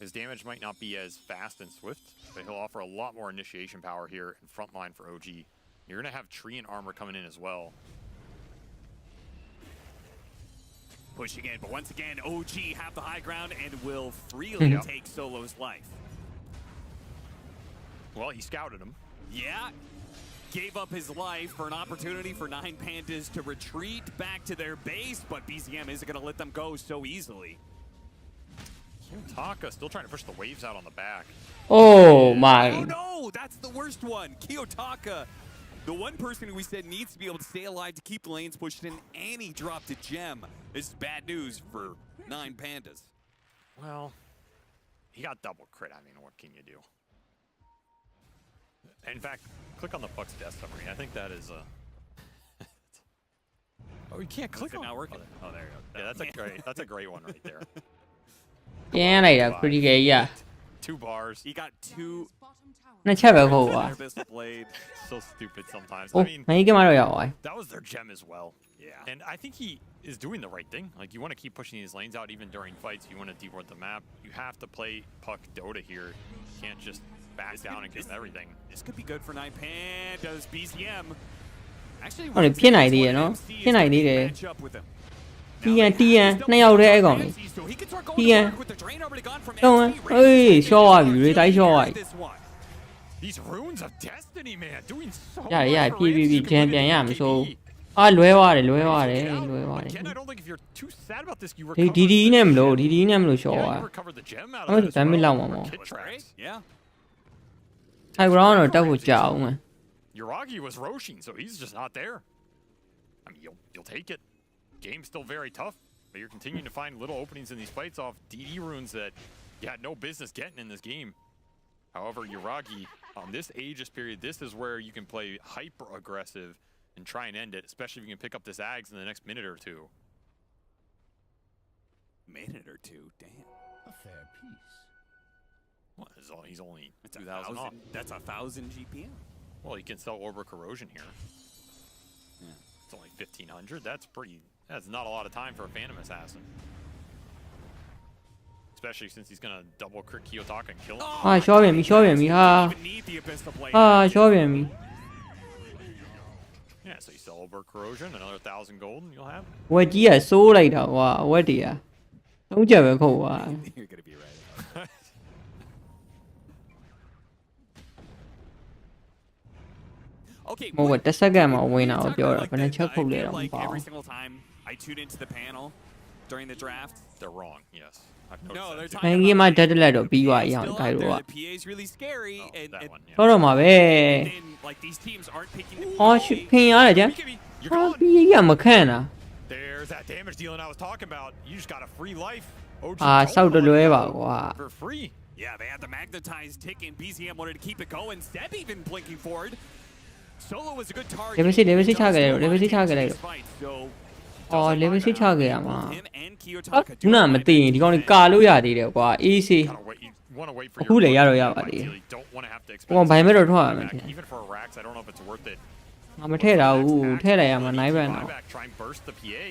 His damage might not be as fast and swift, but he'll offer a lot more initiation power here in front line for OG. You're going to have Tree and Armor coming in as well. Pushing in, but once again, OG have the high ground and will freely take Solo's life. Well, he scouted him. Yeah. Gave up his life for an opportunity for 9 Pandas to retreat back to their base, but BZM isn't going to let them go so easily. Kiyotaka still trying to push the waves out on the back. Oh my. Oh no, that's the worst one. Kiyotaka, The one person who we said needs to be able to stay alive to keep the lanes pushed in, and he dropped a gem. This is bad news for 9 Pandas. Well, he got double crit. I mean, what can you do? In fact, click on the Puck's death summary. I think that is oh, you can't click on it. Not working. Oh, there you go. Yeah, that's a great one right there. ပြင်းလိုက်တာ critical ကြီးอ่ะ 2 bars. He got 2. နှစ်ချက်ပဲခုတ်သွား Abyssal blade. So stupid sometimes. အိုး I mean, မင်းကမှတော့ရောက်သွား that was their gem as well. Yeah. And I think he is doing the right thing. Like, you want to keep pushing these lanes out even during fights. You want to deboard the map. You have to play Puck Dota here. You can't just back down and give them everything. This could be good for 9 Pandas. BZM. Actually, ဟိုလေဖြစ်နိုင်သေးတယ်နော်ဖြစ်နိုင်သေးတယ် TN နှစ်ယောက်တည်းအဲ့ကောင်လေ TN တော့အေးရှော့သွားပြီရေတိုင်းရှော့သွားပြီ These runes of destiny, man, doing so ရပြေးဂျန်ပြန်ရမစိုးအာလွဲသွားတယ် Again, I don't think if you're too sad about this, you ဒီ recover. ဒီနဲ့မလို့ဒီနဲ့မလို့ရှော့သွား You recover the gem out အဲ့ of it as ဒါမ well. လောက်မှာမဟုတ် Kit tracks. Yeah. high ground တော့တက်ဖို့ကြာအောင်မယ် Yuragi was Roshin, so he's just not there. I mean, you'll take it. Game's still very tough, but you're continuing to find little openings in these fights off DD runes that you had no business getting in this game. However, Yuragi, on this Aegis period, this is where you can play hyper aggressive and try and end it, especially if you can pick up this Ags in the next minute or two. Minute or two, damn. A fair piece. Well, he's only That's 2,000 off. That's 1,000 GPM. Well, you can sell Orber Corrosion here. Yeah. It's only 1,500. That's not a lot of time for a Phantom Assassin. Especially since he's gonna double crit Kiyotaka and kill him. အာရှော့ပြန်ပြီဟာ Even need the Abyssal blade. အာရှော့ပြန်ပြီ Yeah, so you sell Orber Corrosion, another 1,000 gold, and you'll have. ဝက်ကြီးကစိုးလိုက်တာကွာဝက်တွေကသုံးချက်ပဲခုတ်သွား You're gonna be right about it. Okay. မဟုတ်ဘူးတစ်စက္ကန့်မှဝင်တာကိုပြောတာဘယ်နှချက်ခုတ်လဲတော့မ Like ပေါ့ every single time I tune into the panel during the draft. They're wrong, yes. I've No, noticed they're that too. မင်းကြီးမှဓာတ်လက်တော့ပြီးသွားရအောင် Still ခိုင် out တို့က there, the PA is really scary, Oh, and, that and one, yeah. တော့တော့မှာပဲ then like these teams aren't picking. ဟောခင်ရတယ်ကြ You're ဟာ gone. ပြီးရမခန့်တာ There's that damage dealing I was talking about. You just got a free life. OG အာ don't စောက်တ wanna လွဲ let ပါ go ကွာ For free. Yeah, they had the magnetized tick, and BZM wanted to keep it going. Zeb even blinking forward. Solo was a good target. Level 6 level 6ချခဲ့တယ် level 6ချခဲ့လိုက် So အော် level 6ချခဲ့ရမှာ him and ဟာ Kiyotaka ခုနကမသိရင်ဒီကောင်ကြီးကာလို့ရသေးတယ်ကွာ easy Gotta wait. You want to wait for အခု your လည်းရတော့ရ gold, ပါ but သေးတယ် ideally don't want to have to ဟိုဘိုင်မဲ့တော့ထွက်ရမယ် back. Even for a Rax, I don't know if it's worth it. ငါမထည့်တာဘူးထည့်လိုက်ရမှာနိုင်ပါတော့ Buyback, try and burst the PA.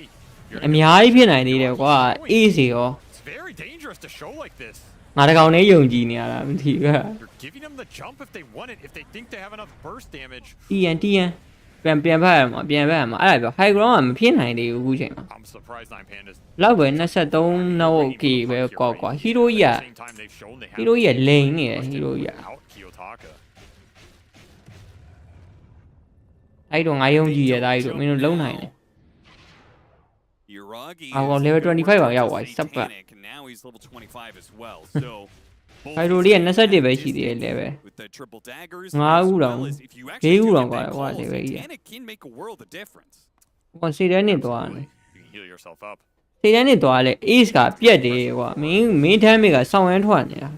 You're အများကြီးဖြစ်နိုင်သေးတယ်ကွာ easy ရော It's very dangerous to show like this. ငါတကောင်လေးယုံကြည်နေရတာမသိဘူး You're giving them the jump if they want it, if they think they have enough burst damage. TN ပြန်ဖတ်ရမှာအဲ့ဒါပြော high ground ကမဖြစ်နိုင်သေးဘူးအခုချိန်မှာ I'm surprised 9 Pandas. လောက်ပဲ23 no okay ပဲကွာကွာ hero ကြီးက Same time they've shown they have hero ကြီးကလိန်နေတယ် hero ကြီးက out Kiyotaka. အဲ့တော့ငါယုံကြည်ရတာအဲ့တော့မင်းတို့လုံနိုင်တယ် Yuragi Ah, well, is level 25 workingရောက် with သွားပြီ sub က Satanic, and now he's level 25 as well. So both ဟိုလိုလေးက21ပဲရှိသေးတယ် level with the triple daggers, ငါး as ခုတောင် well as if you ၄ actually ခု do တောင် get ကွာ that ကွာ call, level ကြီး Satanic can make a world of difference. ဟိုစိတ်ထဲနေသွားတယ် You can heal yourself up. စိတ်ထဲနေသွားလဲ ace ကပြက်တယ်ကွာမင်း damage ကစောင်းရမ်းထွက်နေတာ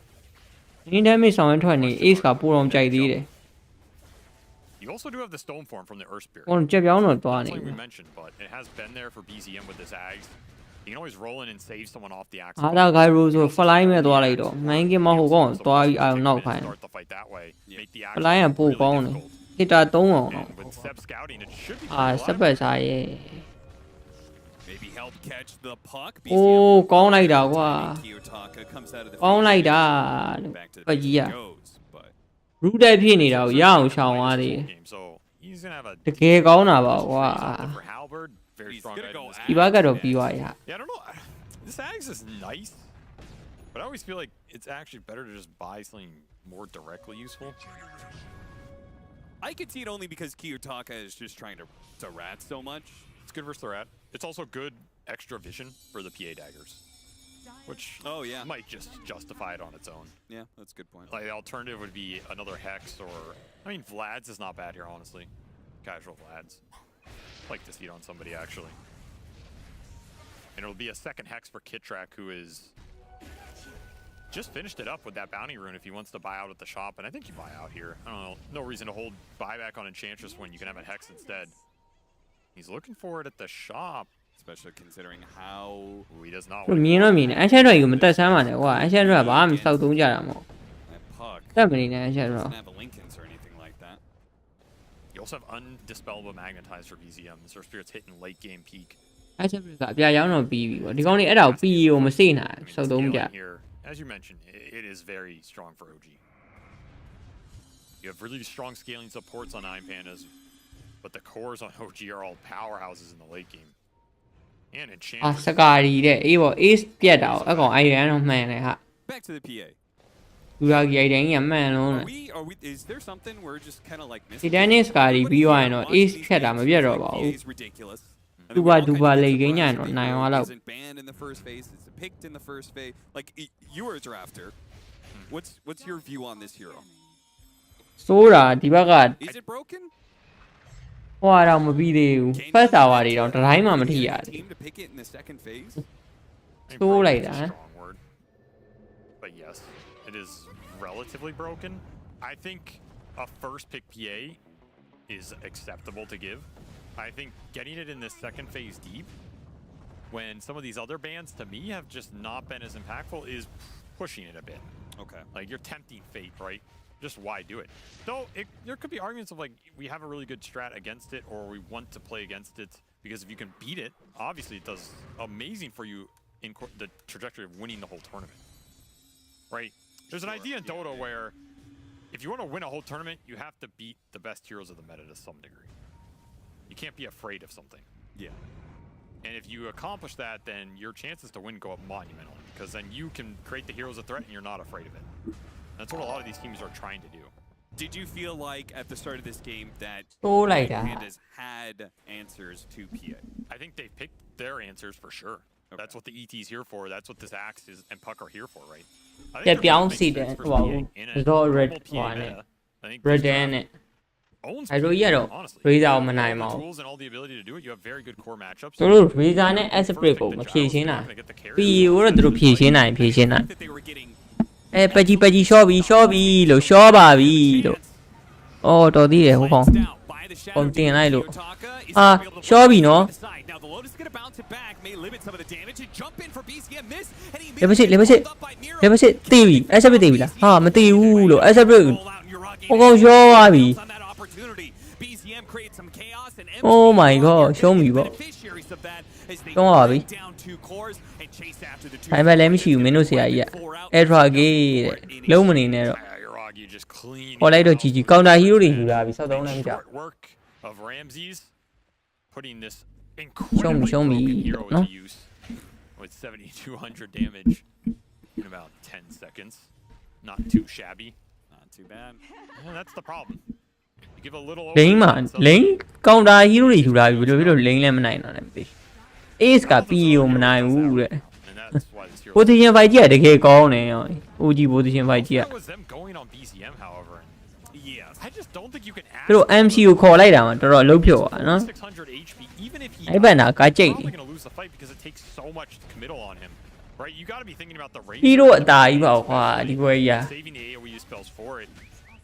မင်း damage စောင်းရမ်းထွက်နေ ace ကပိုတော့ကြိုက်သေးတယ် You also do have the stone form from the Earth Spirit. ဟိုကြက်ပြောင်းတော့သွား Not နေ something ပြီ we mentioned, but it has been there for BZM with this Ags. You can always roll in and save someone off the axe. အားဒါ guy rule ဆို fly မဲ့သွားလိုက်တော့မင်းကမဟိုကောင်သွားပြီးအောင်နောက်ခိုင်း Start the fight that way. Make the axe fly ကပို really ကောင်းတယ် difficult. ဟစ်တာ3အောင်တော့ And with Seb scouting, it should be အာ pretty စက် reliable. ပတ်စားရဲ့ Maybe help catch the puck. အိုးကောင်းလိုက်တာကွာ Kiyotaka comes out of the ကောင်းလိုက်တာ back to ပတ်ကြီးက goes, but root တက်ဖြစ်နေတာကိုရအောင်ရှောင်သွားသေးတယ် Game, so he's gonna have a တကယ်ကောင်းတာပါကွာ something for Halberd. Very He's strong gonna item go in this ဒီ game. ဘက်ကတော့ပြီးသွားရ Yeah, I don't know. This Ags is nice, but I always feel like it's actually better to just buy something more directly useful. I could see it only because Kiyotaka is just trying to rat so much. It's good versus the rat. It's also good extra vision for the PA daggers, which Oh, yeah. might just justify it on its own. Yeah, that's a good point. Like the alternative would be another Hex or I mean Vlad's is not bad here honestly. casual lads. Like to see it on somebody actually. And it'll be a second hex for Kitrak, who is just finished it up with that bounty rune if he wants to buy out at the shop, and I think you buy out here. I don't know, no reason to hold buyback on Enchantress when you can have a hex instead. He's looking for it at the shop, especially considering how he does not. မြင်တော့မြင်တယ်အချက်တော့ယူမတက်ဆမ်းပါနဲ့ကွာအချက်တော့ဘာမှမစောက်သုံးကြတာမဟုတ်တက်မနေနဲ့အချက်တော့ You also have undispellable magnetize for BZM. Sir Spirit's hitting late game peak. အချက်ကအပြာရောင်းတော့ပြီးပြီပေါ့ဒီကောင်းလေးအဲ့ဒါကိုပြီးရောမစိနိုင်စောက်သုံးကြ As you mentioned, it is very strong for OG. You have really strong scaling supports on Nine Pandas, but the cores on OG are all powerhouses in the late game. And Enchantress. စကာရီတဲ့အေးပေါ့ ace ပြတ်တာအကောင်အိုင်ရန်တော့မှန်တယ်ဟာ Back to the PA. လူတော်ကြီးအိုင်ရန်ကြီးမှန်လုံး Are we is there something we're just kind of like missing? ဒီတန်းနဲ့စကာရီပြီးသွားရင်တော့ ace ဖြတ်တာမပြတ်တော့ပါဘူးဒူပါလေကိန်းညာတော့နိုင်သွားတော့ banned in the first phase, it's picked in the first phase. Like you were a drafter. What's your view on this hero? ဆိုးတာဒီဘက်က Is it broken? ဟွာတော့မပြီးသေးဘူး first hour တွေတော့တတိုင်းမှမထိရတယ် Team to pick it in the second phase. ဆိုးလိုက်တာ But yes, it is relatively broken. I think a first pick PA is acceptable to give. I think getting it in this second phase deep, when some of these other bans to me have just not been as impactful, is pushing it a bit. Okay. Like you're tempting fate, right? Just why do it? Though there could be arguments of like we have a really good strat against it, or we want to play against it because if you can beat it, obviously it does amazing for you in the trajectory of winning the whole tournament. Right? There's an idea in Dota where if you want to win a whole tournament, you have to beat the best heroes of the meta to some degree. You can't be afraid of something. Yeah. And if you accomplish that, then your chances to win go up monumentally because then you can create the heroes a threat and you're not afraid of it. That's what a lot of these teams are trying to do. Did you feel like at the start of this game that Pandas had answers to PA? I think they picked their answers for sure. Okay. That's what the ET is here for. That's what this Axe is and Puck are here for, right? I think red and it. I do yellow. Read out my name out. Tools and all the ability to do it. You have very good core matchups. So read on it as a break over. Pichina. Be you were through Pichina and Pichina. Eh, Peggy, Shobby, Lo Shobabi. Oh, to the home. Something I look. Shobby, no? Now the Lotus gonna bounce it back, may limit some of the damage and jump in for BCM miss. Let me see. TV. As a TV. Ah, Matthew, as a break. Oh, Shobabi. Oh my god, show me what. Don't worry. I'm a let me see you minus here. Edragi, Lumini Nero. All I do, Gigi, count a hero in you, so don't let me down. Work of Ramses putting this Show me. No? With 7,200 damage in about 10 seconds. Not too shabby. Not too bad. Well, that's the problem. You give a little Lane man, Lane? Count a hero in you, Lane Lemon on MP. Ace got P.O.9. Position fight yet, the cake on OG position fight yet. Was them going on BCM, however. Yeah, I just don't think you can Pero MCU call later on to low pure, no? 600 HP, even if he I bet not got probably going to lose the fight because it takes so much committal on him. Right? You got to be thinking about the rate. Hero die about yeah. Saving the AoE spells for it.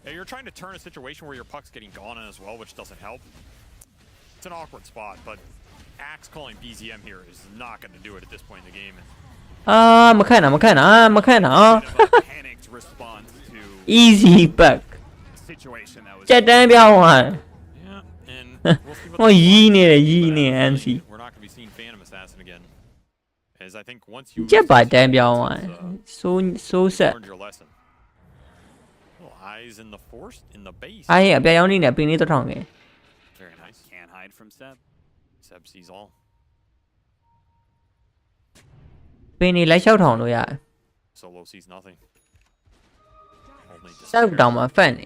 And you're trying to turn a situation where your puck's getting gone on as well, which doesn't help. It's an awkward spot, but Axe calling BZM here is not going to do it at this point in the game. McKenna. Panicked response to Easy back. Situation that was. Chat down behind one. Yeah, and we'll see what Yee MC. We're not going to be seeing Phantom Assassin again. As I think once you Chat by damn behind one. So sad. learned your lesson. Little eyes in the force, in the base. I have been only a penny to tongue. Very nice. Can't hide from Seb. Seb sees all. Penny like shout on, yeah. Solo sees nothing. Only Shout down my fan.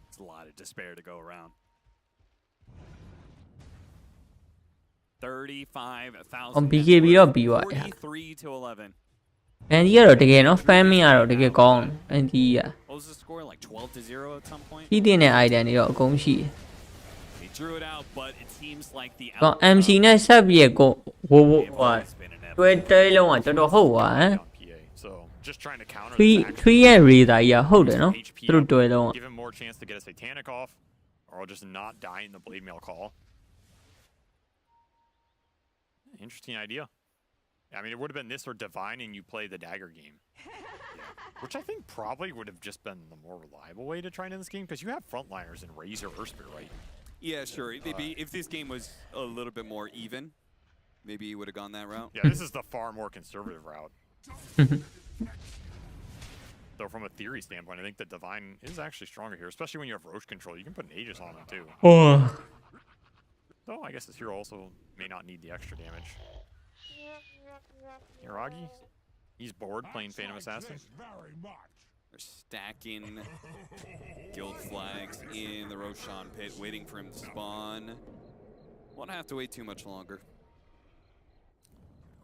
It's a lot of despair to go around. 35,000. On BKB or BY. 43 to 11. And you're again, no family are to get gone. And yeah. close the score like 12-0 at some point. ပြီးတဲ့ idea တွေတော့အကုန်ရှိတယ် He drew it out, but it seems like the ကော MC နဲ့ဆက်ပြီးရကိုဝိုးတွဲတဲလုံးကတော်တော်ဟုတ်ပါဟမ် So just trying to counter 3ရဲ့ radar ကြီးကဟုတ်တယ်နော်သူတို့တွဲလုံးက give him more chance to get a satanic off, or I'll just not die in the blade mail call. Interesting idea. I mean, it would have been this or divine, and you play the dagger game. Which I think probably would have just been the more reliable way to try and end this game, because you have frontliners in Razor or Spear, right? Yeah, sure. Maybe if this game was a little bit more even, maybe he would have gone that route. Yeah, this is the far more conservative route. Though from a theory standpoint, I think the divine is actually stronger here, especially when you have Roche control. You can put an Aegis on him too. Though I guess this hero also may not need the extra damage. Hiragi, he's bored playing Phantom Assassin. They're stacking guild flags in the Roshan pit, waiting for him to spawn. Won't have to wait too much longer.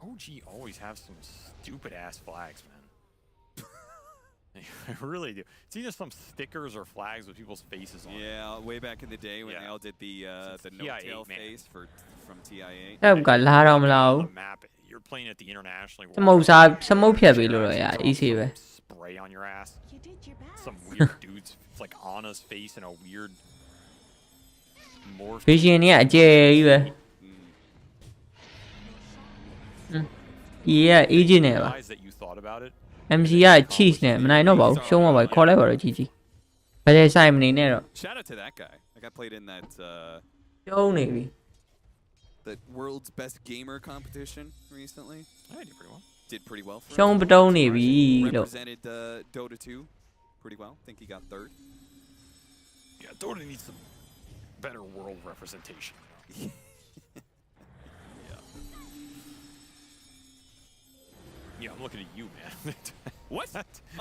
OG always have some stupid ass flags, man. I really do. It's either some stickers or flags with people's faces on it. Yeah, way back in the day when they all did the no-tail face from TI8. အဲ့ကလာတော့မလား The map, you're playing at the internationally. စမုတ်စားစမုတ်ဖြတ်ပေးလို့တော့ရ easy ပဲ Spray on your ass. Some weird dude's like Anna's face and a weird morph. vision เนี่ยအကျယ်ကြီးပဲဒီက agent နဲ့ပါ Realize that you thought about it. MC က cheese နဲ့မနိုင်တော့ပါဘူးရှုံးမှာပါခေါ်လိုက်ပါတော့ကြီးကြီးဘယ်လိုဆိုင်မနေနဲ့တော့ Shout out to that guy. Like I played in that ရှုံးနေပြီ the world's best gamer competition recently. I did pretty well. Did pretty well for ရှုံးပတုံးနေပြီလို့ represented Dota 2 pretty well. I think he got third. Yeah, Dota needs some better world representation. Yeah, I'm looking at you, man. What?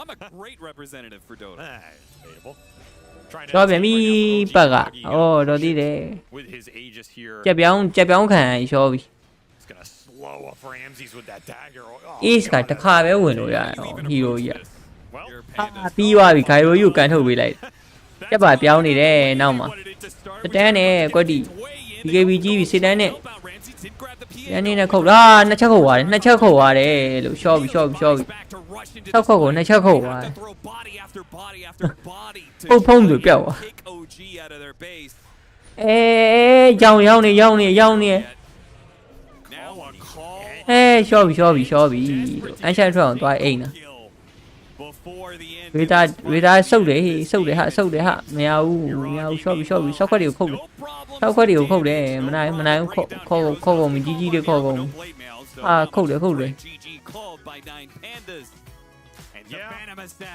I'm a great representative for Dota. It's debatable. Trying to တော့ပြန်ပြီပတ်ကအော်တော့တည်တယ် with his Aegis here. ကြက်ပြောင်းခံရှောပြီ He's gonna slow up Ramses with that dagger. Oh, Ace ကတစ်ခါပဲဝင်လို့ရတယ်ဟီရိုကြီးက well, Your အာ pandas. ပြီးသွားပြီဂိုင်ရိုကြီးကိုကန်ထုတ်ပေးလိုက်ကြက်ပါပြောင်းနေတယ်နောက်မှာ The တန်းနဲ့ကွက်တီ BKB ကြီးပြီစစ်တန်းနဲ့ရန်နေနဲ့ခုတ်လာနှစ်ချက်ခုတ်သွားတယ်နှစ်ချက်ခုတ်သွားတယ်လို့ရှော့ပြီဆောက်ခွက်ကိုနှစ်ချက်ခုတ်သွားတယ်ပုတ်ဖုံးသူပြောက်သွားရောင်းနေရှော့ပြီလို့အန်ရှာထွက်အောင်သွားအိမ်နာဝေတာစုပ်တယ်ဟာမရဘူးရှော့ပြီဆောက်ခွက်တွေကိုခုတ်တယ်မနိုင်ခေါ်ကုန်ကြီးကြီးတွေခေါ်ကုန်အာခုတ်တယ်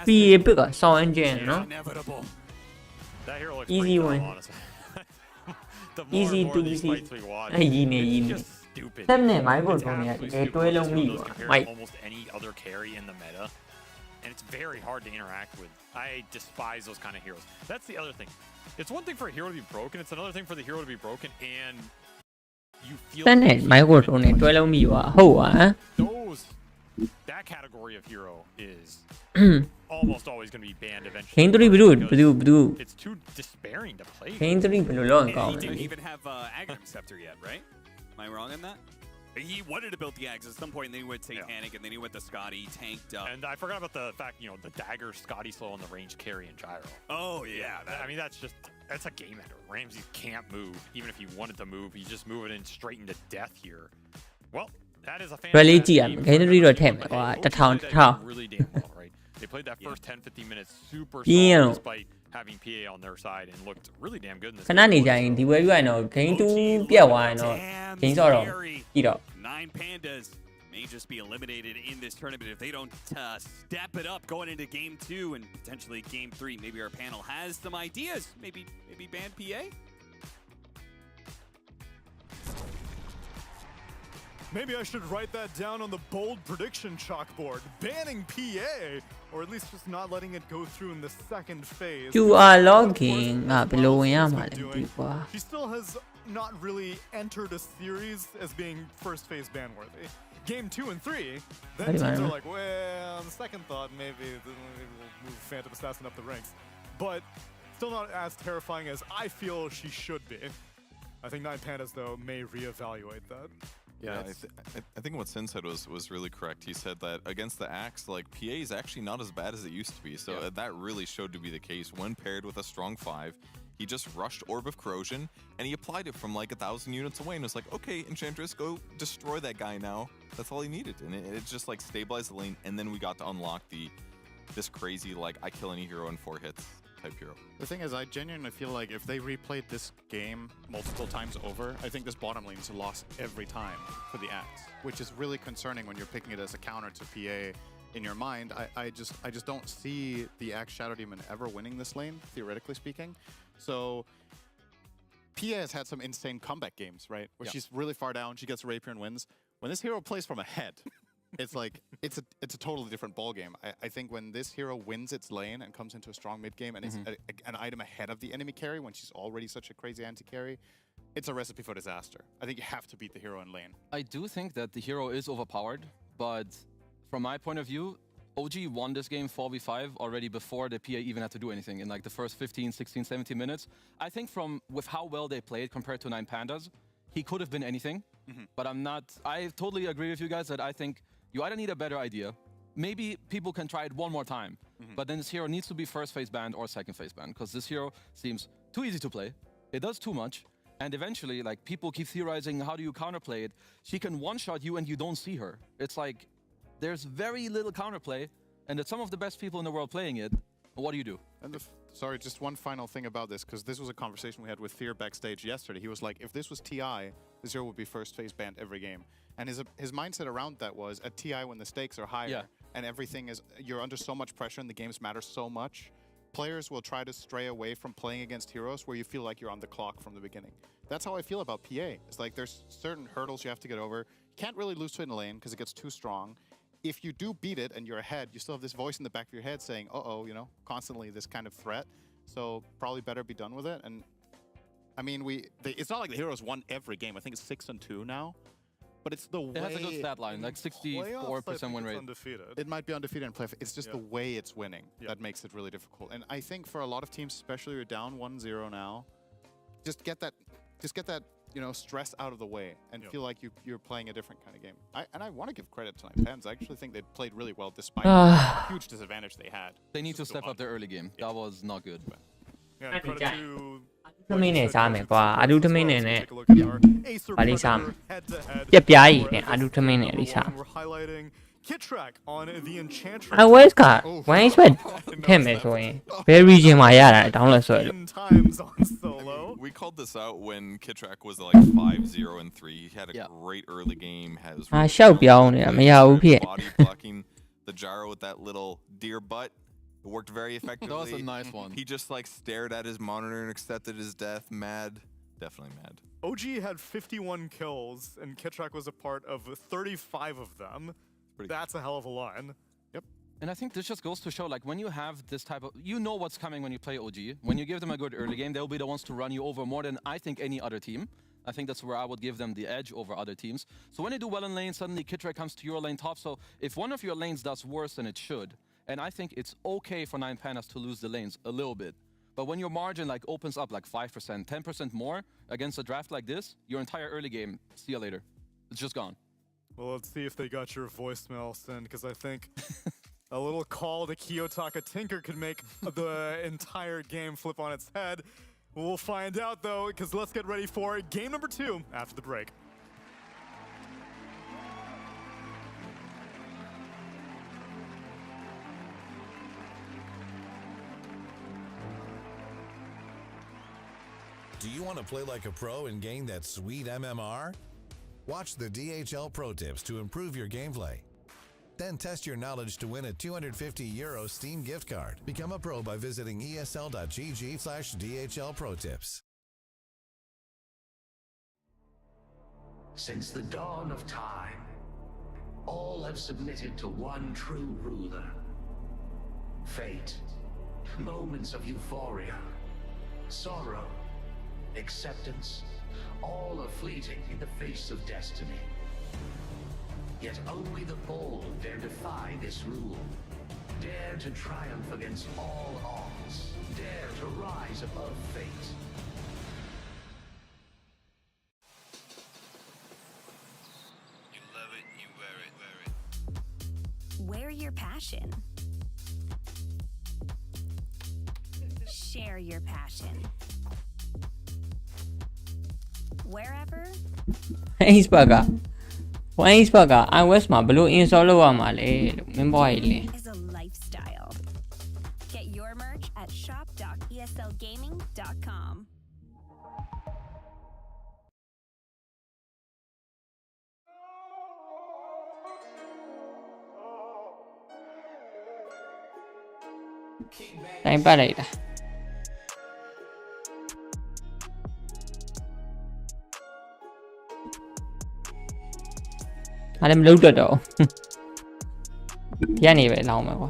ပြီးပစ်ကဆောင်းအင်ဂျင်နော် that hero looks Easy pretty dumb, one. honestly. The Easy more these peasy. fights we watch, အဲ့ရင်းနေ it's just stupid. တက်နဲ့မိုက်ကို It's ထုံးနေရတ absolutely ကယ် stupid. တွဲလုံးမိ Those ပါ compared မိုက် to almost any other carry in the meta, and it's very hard to interact with. I despise those kind of heroes. That's the other thing. It's one thing for a hero to be broken. It's another thing for the hero to be broken, and you feel တက်နဲ့မိုက်ကိုထုံးနေတွဲလုံးမိပါဟုတ်ပါဟမ် those. That category of hero is almost always going to be banned eventually. ဂိမ်း3ဘယ်သူ It's too despairing to play. ဂိမ်း3ဘယ်လိုလုပ်ရင်ကောင်း He လဲ didn't even have Aghanim Scepter yet, right? Am I wrong in that? He wanted to build the Axe at some point, and then he went Satanic, and then he went to Scotty, tanked up. And I forgot about the fact, the dagger, Scotty slow on the range carry and gyro. Oh, yeah. I mean, that's a game ender. Ramses can't move. Even if he wanted to move, he's just moving in straight into death here. Well, that is a fantastic တွဲလေးကြည့်ရမယ်ဂိမ်း3တော့ထည့်မယ်ကွာ But 1000 really damn well, right? They played that first 10-15 minutes super Yeah. solid despite having PA on their side and looked really damn good in this ခဏနေကြရင်ဒီဝဲယူရရင်တော့ဂိမ်း2ပြတ်သွားရင်တော့ဂိမ်းဆော့တော့ကြည့်တော့ 9 pandas may just be eliminated in this tournament if they don't step it up going into game 2 and potentially game 3. Maybe our panel has some ideas. Maybe ban PA? Maybe I should write that down on the bold prediction chalkboard. Banning PA, or at least just not letting it go through in the second phase. QR login ကဘယ်လိုဝင်ရမှာလဲမသိကွာ She still has not really entered a series as being first phase ban worthy. game 2 and 3, then teams are like, well, on the second thought, maybe we'll move Phantom Assassin up the ranks. But still not as terrifying as I feel she should be. I think 9Pandas, though, may reevaluate that. Yeah, I think what Sin said was really correct. He said that against the Axe, like, PA is actually not as bad as it used to be. So that really showed to be the case when paired with a strong 5. He just rushed Orb of Corrosion, and he applied it from like 1,000 units away, and was like, okay, Enchantress, go destroy that guy now. That's all he needed, and it just like stabilized the lane, and then we got to unlock this crazy, like, I kill any hero in 4 hits type hero. The thing is, I genuinely feel like if they replayed this game multiple times over, I think this bottom lane is lost every time for the Axe, which is really concerning when you're picking it as a counter to PA. In your mind, I just don't see the Axe Shadow Demon ever winning this lane, theoretically speaking. So PA has had some insane comeback games, right? Where she's really far down, she gets a Rapier and wins. When this hero plays from ahead, it's like it's a totally different ballgame. I think when this hero wins its lane and comes into a strong mid game and is an item ahead of the enemy carry when she's already such a crazy anti-carry, it's a recipe for disaster. I think you have to beat the hero in lane. I do think that the hero is overpowered, but from my point of view, OG won this game 4v5 already before the PA even had to do anything in like the first 15, 16, 17 minutes. I think with how well they played compared to 9Pandas, he could have been anything, but I totally agree with you guys that I think you either need a better idea, maybe people can try it one more time, but then this hero needs to be first phase banned or second phase banned, because this hero seems too easy to play, it does too much, and eventually, like, people keep theorizing, how do you counterplay it? She can one-shot you and you don't see her. It's like, there's very little counterplay, and it's some of the best people in the world playing it. What do you do? And sorry, just one final thing about this, because this was a conversation we had with Fear backstage yesterday. He was like, if this was TI, this hero would be first phase banned every game. And his mindset around that was, at TI when the stakes are higher, and everything is, you're under so much pressure and the games matter so much, players will try to stray away from playing against heroes where you feel like you're on the clock from the beginning. That's how I feel about PA. It's like there's certain hurdles you have to get over. You can't really lose to it in lane because it gets too strong. If you do beat it and you're ahead, you still have this voice in the back of your head saying, uh-oh, you know, constantly this kind of threat. So probably better be done with it. And I mean, it's not like the heroes won every game. I think it's 6-2 now. But it's the way... It has a good stat line, like 64% win rate. Undefeated. It might be undefeated in playoff. It's just the way it's winning that makes it really difficult. And I think for a lot of teams, especially you're down 1-0 now, just get that, you know, stress out of the way and feel like you're playing a different kind of game. And I want to give credit to 9Pandas. I actually think they played really well despite the huge disadvantage they had. They need to step up their early game. That was not good. Yeah, and credit to... သမင်းနဲ့စားမယ်ကွာအလူသမင်းနဲ့ Take a look at our Acer ပါလိစားမယ် head-to-head. ပြက်ပြားကြီးနဲ့အလူသမင်းနဲ့လိစား We're highlighting Kitrak on the Enchantress. I was က one sweat ထည့်မယ်ဆိုရင် very region မှာရတာတောင်းလို့ဆိုရ 10 times on solo. We called this out when Kitrak was like 5-0-3. He had a great early game. Has ရှောက်ပြောင်းနေတာမရဘူးဖြစ် body blocking the gyro with that little deer butt. It worked very effectively. That was a nice one. He just like stared at his monitor and accepted his death. Mad. Definitely mad. OG had 51 kills, and Kitrak was a part of 35 of them. That's a hell of a line. Yep. And I think this just goes to show, like, when you have this type of... You know what's coming when you play OG. When you give them a good early game, they'll be the ones to run you over more than, I think, any other team. I think that's where I would give them the edge over other teams. So when they do well in lane, suddenly Kitrak comes to your lane top. So if one of your lanes does worse than it should, and I think it's okay for 9Pandas to lose the lanes a little bit. But when your margin like opens up like 5%, 10% more against a draft like this, your entire early game, see you later. It's just gone. Well, let's see if they got your voicemail, Sin, because I think a little call to Kiyotaka Tinker could make the entire game flip on its head. We'll find out, though, because let's get ready for game number 2 after the break. Do you want to play like a pro and gain that sweet MMR? Watch the DHL Pro Tips to improve your gameplay. Then test your knowledge to win a €250 Steam gift card. Become a pro by visiting esl.gg/DHL Pro Tips. Since the dawn of time, all have submitted to one true ruler. Fate, moments of euphoria, sorrow, acceptance, all are fleeting in the face of destiny. Yet only the bold dare defy this rule. Dare to triumph against all odds. Dare to rise above fate. You love it, you wear it, wear it. Wear your passion. Share your passion. Wherever. Ace Burger 1 Ace Burger iOS မှာဘယ်လို install လုပ်ရမှာလဲလို့မင်းဘွားကြီးလင်း Is a lifestyle. Get your merch at shop.eslgaming.com. Time ပတ်လိုက်တာ အဲ့ဒါမလုပ်တော့ပြက်နေပဲလောင်းမယ်ကွာ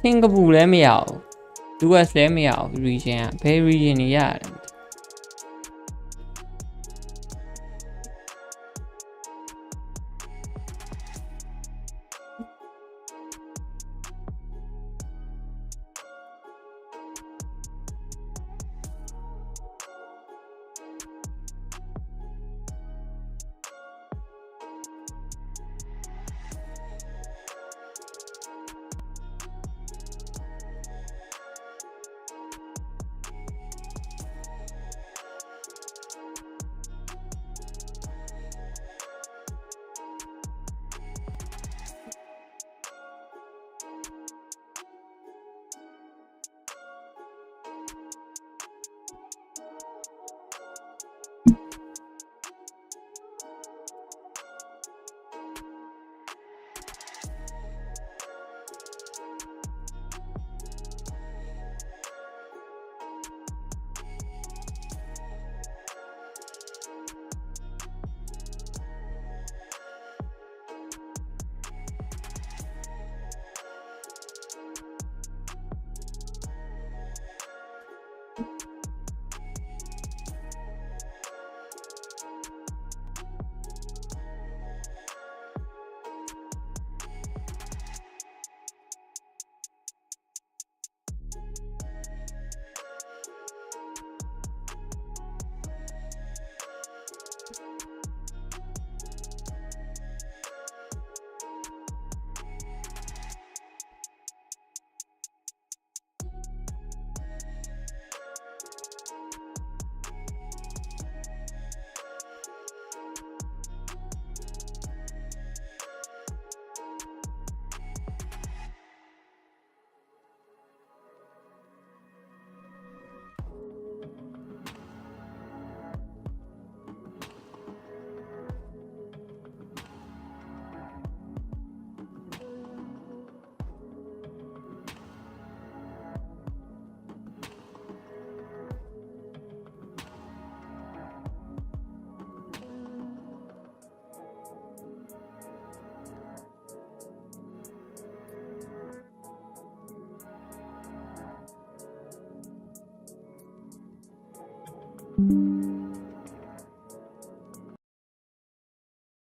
စင်ကာပူလည်းမရဘူး US လည်းမရဘူး region ကဘယ် region တွေရတယ် you